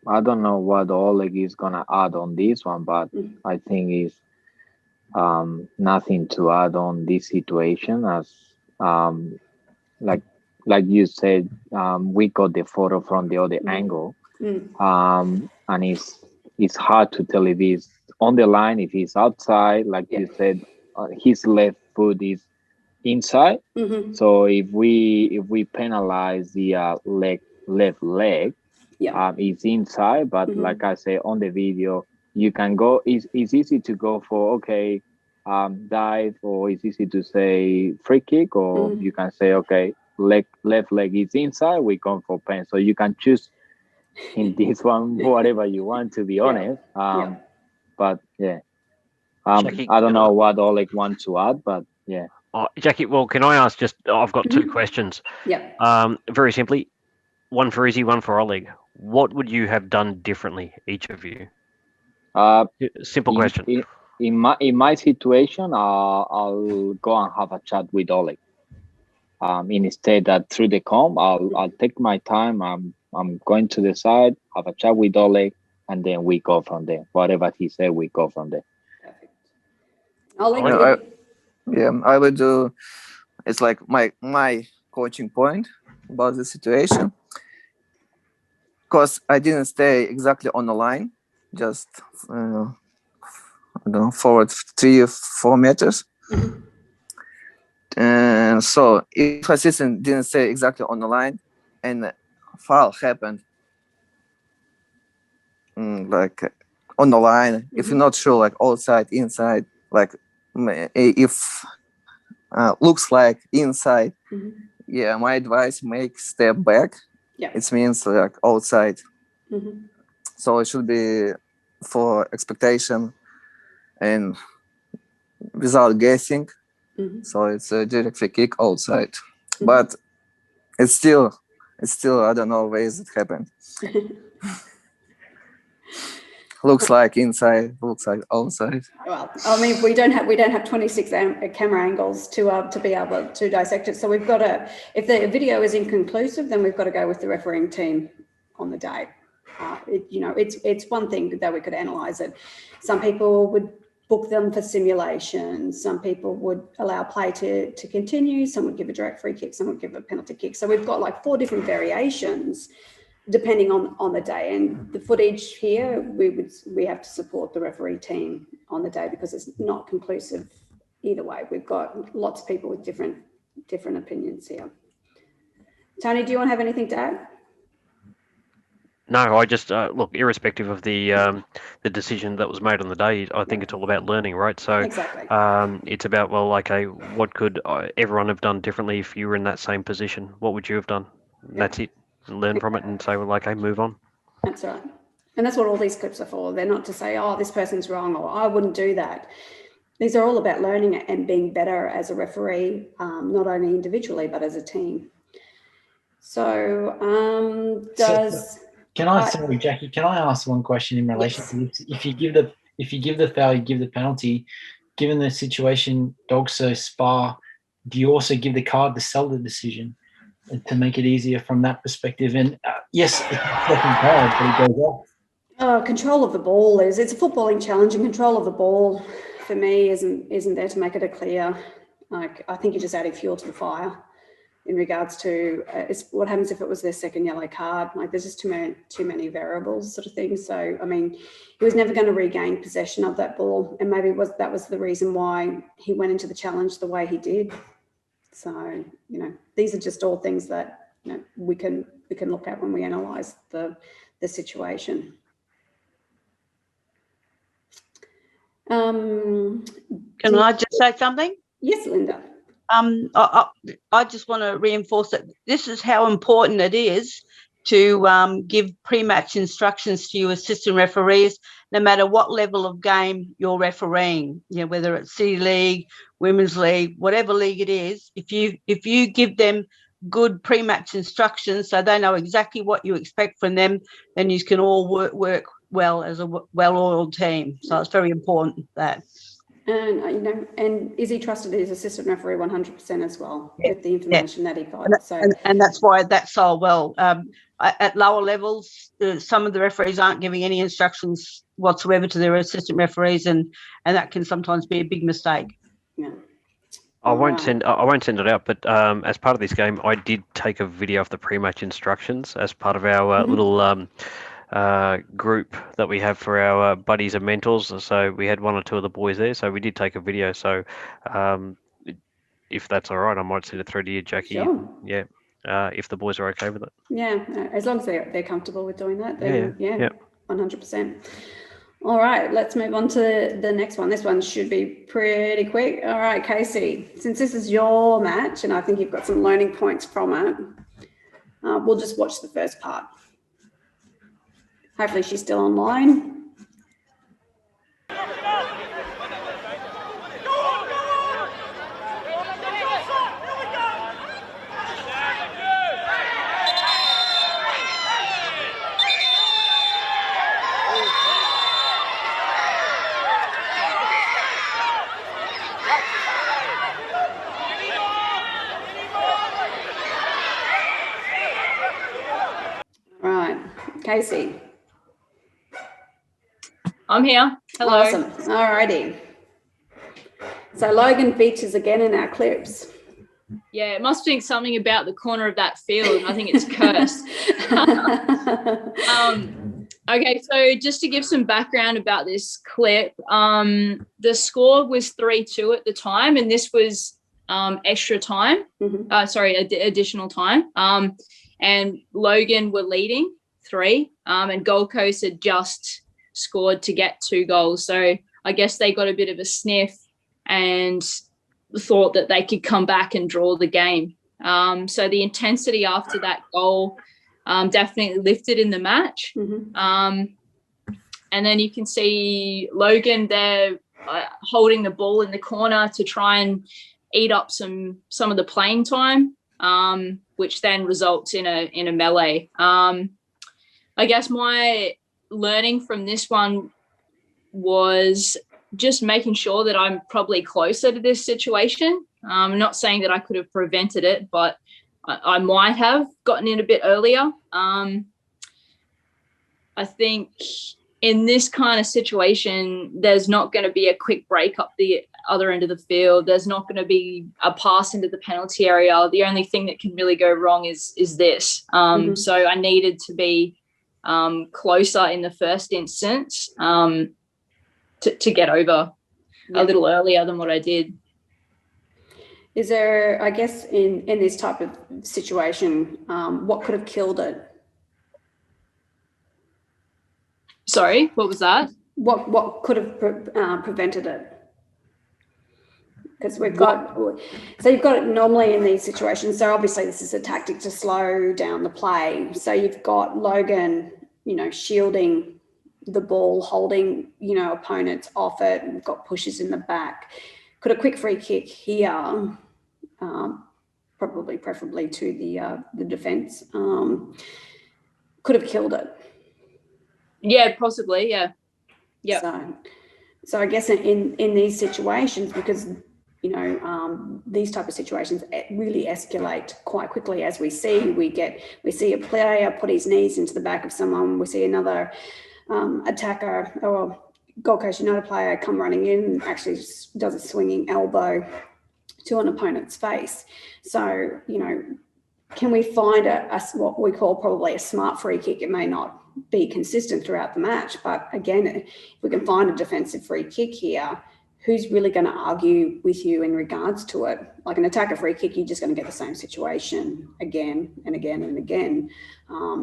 don't know what Oleg is gonna add on this one, but I think it's nothing to add on this situation, as like you said, we got the photo from the other angle, and it's hard to tell if he's on the line, if he's outside. Like you said, his left foot is inside. So if we penalize the leg left leg, Yeah. is inside. But like I say on the video, you can go. It's easy to go for dive, or it's easy to say free kick, or you can say left leg is inside. We come for pen. So you can choose in this one whatever you want. To be honest, but yeah. Jackie, I don't know what Oleg wants to add, but yeah. Jackie, well, can I ask I've got two questions. Yeah. Very simply, one for Izzy, one for Oleg. What would you have done differently, each of you? Simple question. In my situation, I'll go and have a chat with Oleg. Instead that through the comp, I'll take my time. I'm going to the side, have a chat with Oleg, and then we go from there. Whatever he said, we go from there. I would do. It's like my coaching point about the situation, because I didn't stay exactly on the line, just I don't know, forward 3 or 4 meters. And so if assistant didn't stay exactly on the line and foul happened, like on the line, if you're not sure, like outside, inside, like if looks like inside, my advice, make step back. It means like outside. So it should be for expectation and without guessing. So it's a direct free kick outside. But it's still I don't know ways it happened. Looks like inside, looks like outside. Well, I mean, we don't have 26 camera angles to be able to dissect it. So we've got to, if the video is inconclusive, then we've got to go with the refereeing team on the day. It's one thing that we could analyse it. Some people would book them for simulation. Some people would allow play to continue. Some would give a direct free kick. Some would give a penalty kick. So we've got like 4 different variations depending on the day. And the footage here, we have to support the referee team on the day because it's not conclusive either way. We've got lots of people with different opinions here. Tony, do you want to have anything to add? No, I just look, irrespective of the decision that was made on the day, I think it's all about learning, right? So exactly. It's about, well, okay, what could everyone have done differently if you were in that same position? What would you have done? And that's it. And learn from it and say, well, okay, move on. That's right. And that's what all these clips are for. They're not to say, oh, this person's wrong, or I wouldn't do that. These are all about learning and being better as a referee, not only individually, but as a team. So sorry, Jackie, can I ask one question in relation to if you give the foul, you give the penalty. Given the situation, dogs so spar, do you also give the card to sell the decision to make it easier from that perspective? And yes, it's second card, but it goes off. Control of the ball it's a footballing challenge, and control of the ball for me isn't there to make it a clear. Like, I think you're just adding fuel to the fire in regards to what happens if it was their second yellow card. Like, there's just too many variables, sort of thing. So I mean, he was never going to regain possession of that ball, and maybe that was the reason why he went into the challenge the way he did. So these are just all things that we can look at when we analyse the situation. Can I just say something? Yes, Linda. I just want to reinforce that this is how important it is to give pre-match instructions to your assistant referees, no matter what level of game you're refereeing. Whether it's City League, Women's League, whatever league it is. If you give them good pre-match instructions, so they know exactly what you expect from them, then you can all work well as a well-oiled team. So it's very important that. And and Izzy trusted his assistant referee 100% as well with the information that he got. And that's why that's so well. At lower levels, some of the referees aren't giving any instructions whatsoever to their assistant referees, and that can sometimes be a big mistake. Yeah. I won't send it out, but as part of this game, I did take a video of the pre-match instructions as part of our little group that we have for our buddies and mentors. So we had 1 or 2 of the boys there, so we did take a video. So if that's all right, I might send it through to you, Jackie. Sure. Yeah. if the boys are okay with it. Yeah, as long as they're comfortable with doing that, then Yeah. 100%. All right, let's move on to the next one. This one should be pretty quick. All right, Casey, since this is your match, and I think you've got some learning points from it, we'll just watch the first part. Hopefully she's still online. Right, Casey. I'm here. Hello. Awesome. All righty. So Logan features again in our clips. Yeah, it must be something about the corner of that field. I think it's cursed. Okay, so just to give some background about this clip, the score was 3-2 at the time, and this was extra time. Additional time. And Logan were leading 3, and Gold Coast had just scored to get 2 goals. So I guess they got a bit of a sniff and thought that they could come back and draw the game. So the intensity after that goal definitely lifted in the match. And then you can see Logan there holding the ball in the corner to try and eat up some of the playing time, which then results in a melee. I guess my learning from this one was just making sure that I'm probably closer to this situation. I'm not saying that I could have prevented it, but I might have gotten in a bit earlier. I think in this kind of situation, there's not going to be a quick break up the other end of the field. There's not going to be a pass into the penalty area. The only thing that can really go wrong is this. So I needed to be closer in the first instance to get over a little earlier than what I did. Is there, I guess, in this type of situation, what could have killed it? Sorry, what was that? What could have prevented it? Because you've got it normally in these situations. So obviously this is a tactic to slow down the play. So you've got Logan, shielding the ball, holding, opponents off it, and got pushes in the back. Could a quick free kick here, preferably to the defence, could have killed it. Yeah, possibly. Yeah. Yeah. So I guess in these situations, because these type of situations really escalate quite quickly, as we see. We see a player put his knees into the back of someone. We see another attacker or Gold Coast United player come running in and actually does a swinging elbow to an opponent's face. So, can we find what we call probably a smart free kick? It may not be consistent throughout the match, but again, if we can find a defensive free kick here, who's really going to argue with you in regards to it? Like an attacker free kick, you're just going to get the same situation again and again and again,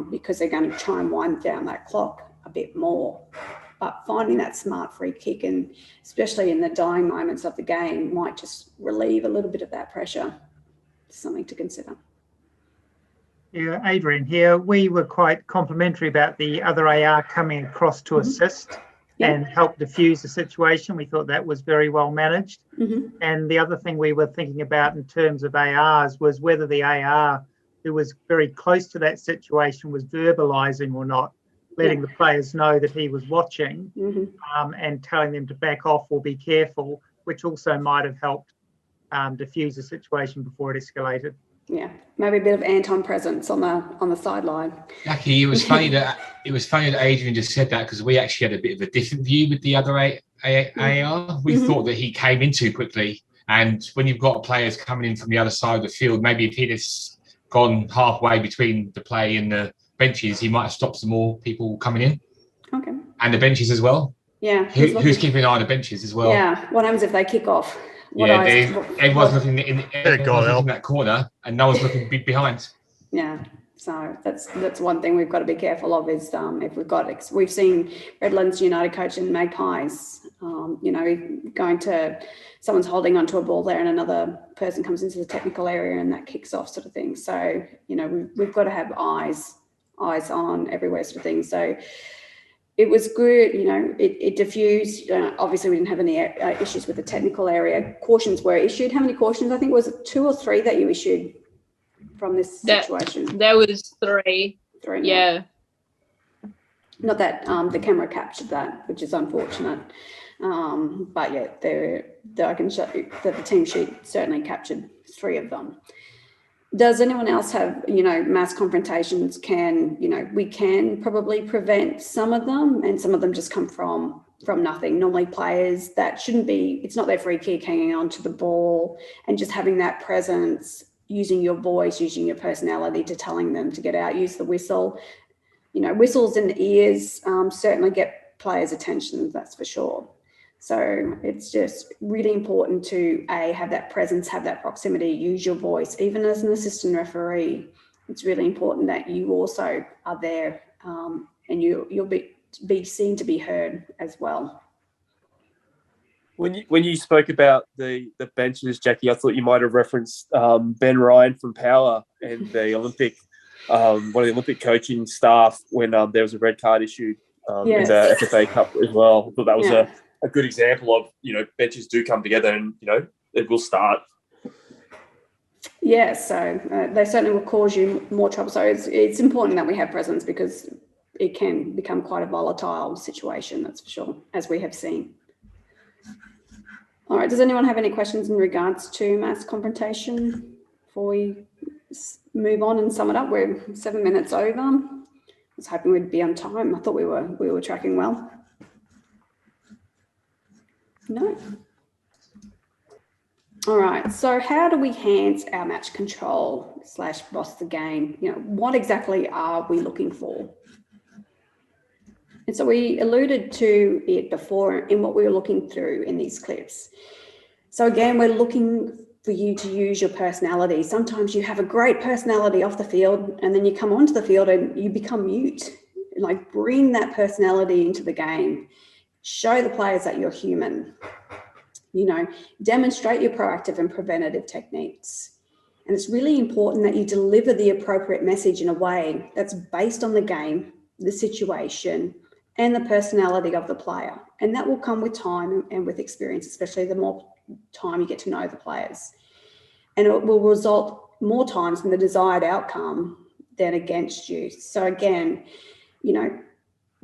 because they're going to try and wind down that clock a bit more. But finding that smart free kick, and especially in the dying moments of the game, might just relieve a little bit of that pressure. Something to consider. Yeah, Adrian here. We were quite complimentary about the other AR coming across to assist and help diffuse the situation. We thought that was very well managed. And the other thing we were thinking about in terms of ARs was whether the AR who was very close to that situation was verbalising or not, letting the players know that he was watching, and telling them to back off or be careful, which also might have helped diffuse the situation before it escalated. Yeah, maybe a bit of Anton presence on the sideline. Jackie, it was funny that Adrian just said that, because we actually had a bit of a different view with the other AR. We thought that he came in too quickly, and when you've got players coming in from the other side of the field, maybe if he'd have gone halfway between the play and the benches, he might have stopped some more people coming in. Okay. And the benches as well. Yeah. Who's keeping an eye on the benches as well? Yeah. What happens if they kick off? Everyone's looking in that corner, and no one's looking behind. Yeah. So that's one thing we've got to be careful of is if we've seen Redlands United coach and Magpies, going to someone's holding onto a ball there and another person comes into the technical area and that kicks off sort of thing. So, we've got to have eyes on everywhere sort of thing. So it was good, it diffused. Obviously, we didn't have any issues with the technical area. Cautions were issued. How many cautions? I think was it 2 or 3 that you issued from this situation? There was 3. 3. Yeah. Not that the camera captured that, which is unfortunate. But yeah, I can show you that the team sheet certainly captured 3 of them. Does anyone else have, mass confrontations? We can probably prevent some of them, and some of them just come from nothing. Normally players that shouldn't be, it's not their free kick hanging onto the ball and just having that presence, using your voice, using your personality to telling them to get out, use the whistle. Whistles and ears certainly get players' attention, that's for sure. So it's just really important to have that presence, have that proximity, use your voice. Even as an assistant referee, it's really important that you also are there and you'll be seen to be heard as well. When you spoke about the benches, Jackie, I thought you might have referenced Ben Ryan from Power and the Olympic, one of the Olympic coaching staff when there was a red card issued in the FFA Cup as well. I thought that was a good example of, benches do come together and, it will start. Yeah, so they certainly will cause you more trouble. So it's important that we have presence because it can become quite a volatile situation, that's for sure, as we have seen. All right, does anyone have any questions in regards to mass confrontation before we move on and sum it up? We're 7 minutes over. I was hoping we'd be on time. I thought we were tracking well. No. All right, so how do we enhance our match control / boss the game? What exactly are we looking for? And so we alluded to it before in what we were looking through in these clips. So again, we're looking for you to use your personality. Sometimes you have a great personality off the field and then you come onto the field and you become mute. Like, bring that personality into the game. Show the players that you're human. Demonstrate your proactive and preventative techniques. And it's really important that you deliver the appropriate message in a way that's based on the game, the situation, and the personality of the player. And that will come with time and with experience, especially the more time you get to know the players. And it will result more times in the desired outcome than against you. So again,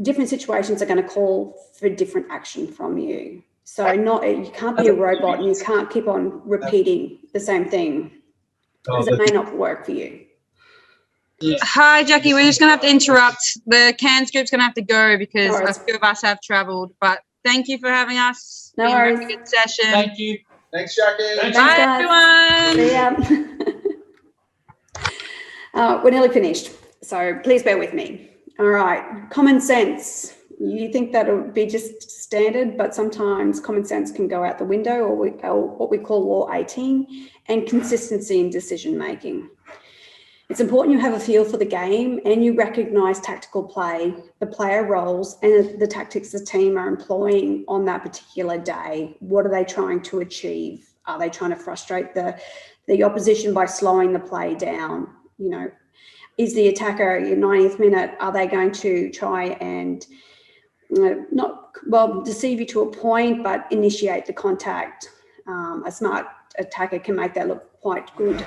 different situations are going to call for different action from you. So you can't be a robot and you can't keep on repeating the same thing because it may not work for you. Hi, Jackie. We're just going to have to interrupt. The Cairns group's going to have to go because a few of us have travelled. But thank you for having us. No worries. Very good session. Thank you. Thanks, Jackie. Bye, everyone. See ya. We're nearly finished, so please bear with me. All right, common sense. You think that it would be just standard, but sometimes common sense can go out the window, or what we call Law 18, and consistency in decision making. It's important you have a feel for the game and you recognise tactical play, the player roles, and the tactics the team are employing on that particular day. What are they trying to achieve? Are they trying to frustrate the opposition by slowing the play down? Is the attacker in 90th minute, are they going to try and deceive you to a point, but initiate the contact? A smart attacker can make that look quite good.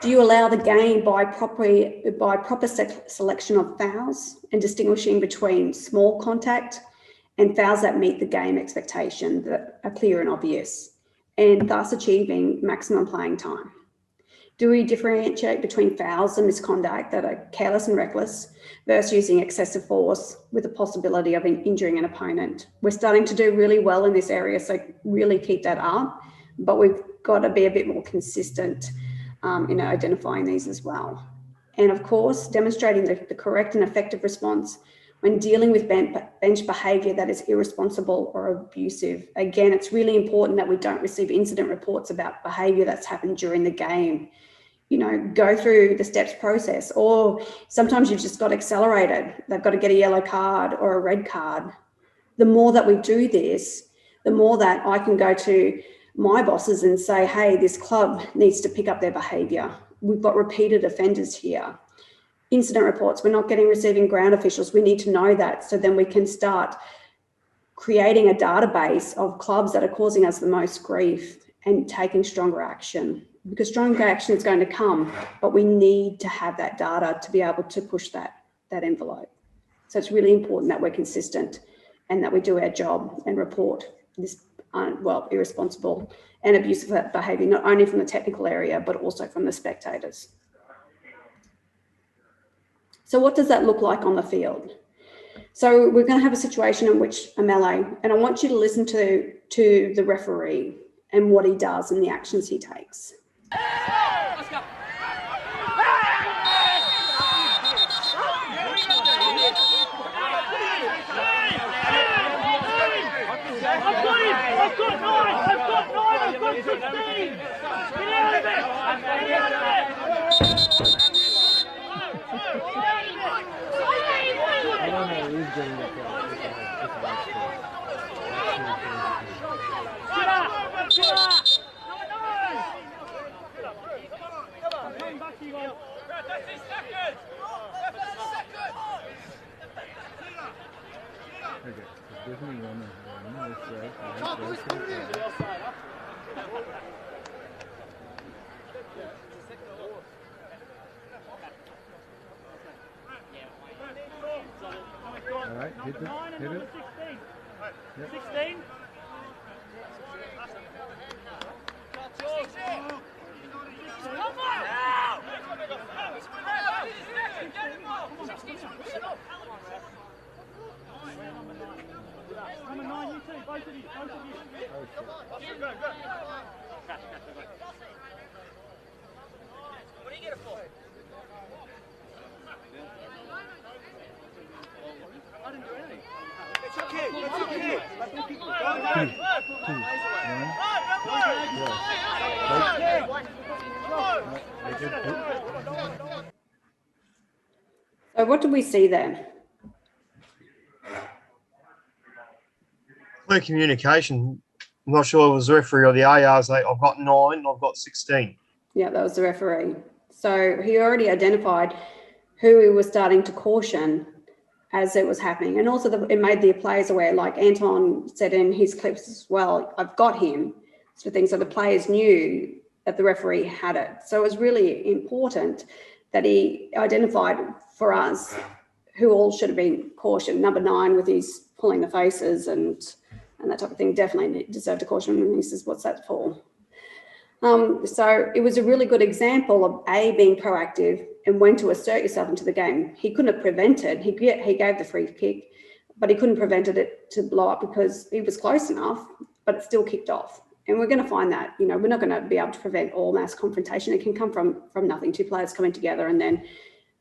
Do you allow the game by proper selection of fouls and distinguishing between small contact and fouls that meet the game expectation that are clear and obvious, and thus achieving maximum playing time? Do we differentiate between fouls and misconduct that are careless and reckless versus using excessive force with the possibility of injuring an opponent? We're starting to do really well in this area, so really keep that up, but we've got to be a bit more consistent in identifying these as well. And of course, demonstrating the correct and effective response when dealing with bench behaviour that is irresponsible or abusive. Again, it's really important that we don't receive incident reports about behaviour that's happened during the game. go through the steps process, or sometimes you've just got accelerated. They've got to get a yellow card or a red card. The more that we do this, the more that I can go to my bosses and say, hey, this club needs to pick up their behaviour. We've got repeated offenders here. Incident reports, we're not receiving ground officials. We need to know that, so then we can start creating a database of clubs that are causing us the most grief and taking stronger action, because stronger action is going to come, but we need to have that data to be able to push that envelope. So it's really important that we're consistent and that we do our job and report this irresponsible and abusive behaviour, not only from the technical area, but also from the spectators. So what does that look like on the field? So we're going to have a situation in which a melee, and I want you to listen to the referee and what he does and the actions he takes. Let's go. I've got 9, I've got 16. Get out of it. Get out of it. I don't know who's getting the call. Okay, give me one this way. All right, hit it. Hit it. 16. Come on! Number 9, you two, both of you. Go. What do you get it for? I didn't do anything. It's okay. Let the people go. So what do we see there? Clear communication. I'm not sure it was the referee or the ARs. I've got 9 and I've got 16. Yeah, that was the referee. So he already identified who he was starting to caution as it was happening. And also it made the players aware, like Anton said in his clips as well, I've got him, sort of thing. So the players knew that the referee had it. So it was really important that he identified for us who all should have been cautioned. Number 9 with his pulling the faces and that type of thing definitely deserved a caution. And he says, what's that for? So it was a really good example of being proactive and when to assert yourself into the game. He couldn't have prevented, he gave the free kick, but he couldn't have prevented it to blow up because he was close enough, but it still kicked off. And we're going to find that, we're not going to be able to prevent all mass confrontation. It can come from nothing, 2 players coming together and then,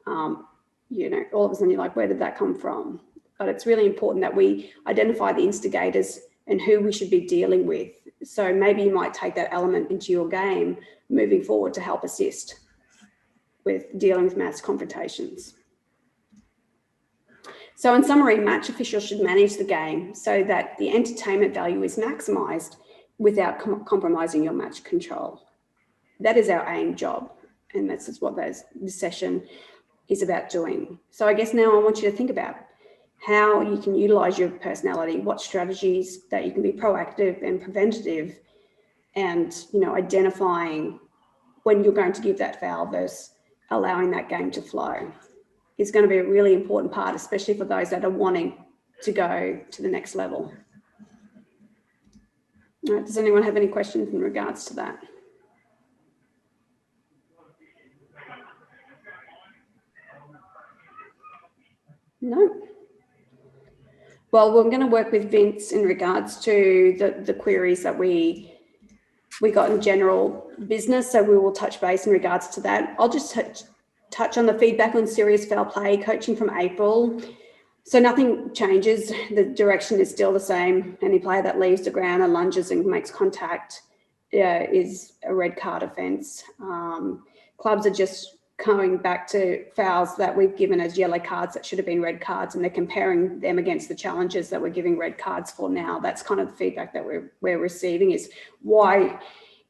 all of a sudden you're like, where did that come from? But it's really important that we identify the instigators and who we should be dealing with. So maybe you might take that element into your game moving forward to help assist with dealing with mass confrontations. So in summary, match officials should manage the game so that the entertainment value is maximised without compromising your match control. That is our aim job, and this is what this session is about doing. So I guess now I want you to think about how you can utilise your personality, what strategies that you can be proactive and preventative, and identifying when you're going to give that foul versus allowing that game to flow is going to be a really important part, especially for those that are wanting to go to the next level. All right, does anyone have any questions in regards to that? No. Well, we're going to work with Vince in regards to the queries that we got in general business. So we will touch base in regards to that. I'll just touch on the feedback on serious foul play coaching from April. So nothing changes. The direction is still the same. Any player that leaves the ground and lunges and makes contact is a red card offence. clubs are just going back to fouls that we've given as yellow cards that should have been red cards, and they're comparing them against the challenges that we're giving red cards for now. That's kind of the feedback that we're receiving, is why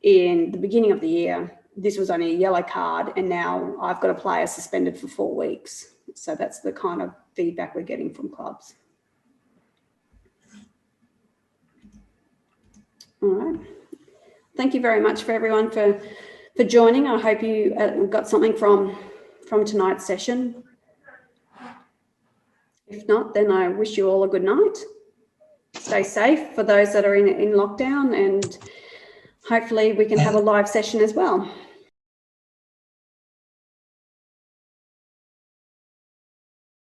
in the beginning of the year this was only a yellow card and now I've got a player suspended for 4 weeks. So that's the kind of feedback we're getting from clubs. All right. Thank you very much for everyone for joining. I hope you got something from tonight's session. If not, then I wish you all a good night. Stay safe for those that are in lockdown, and hopefully we can have a live session as well.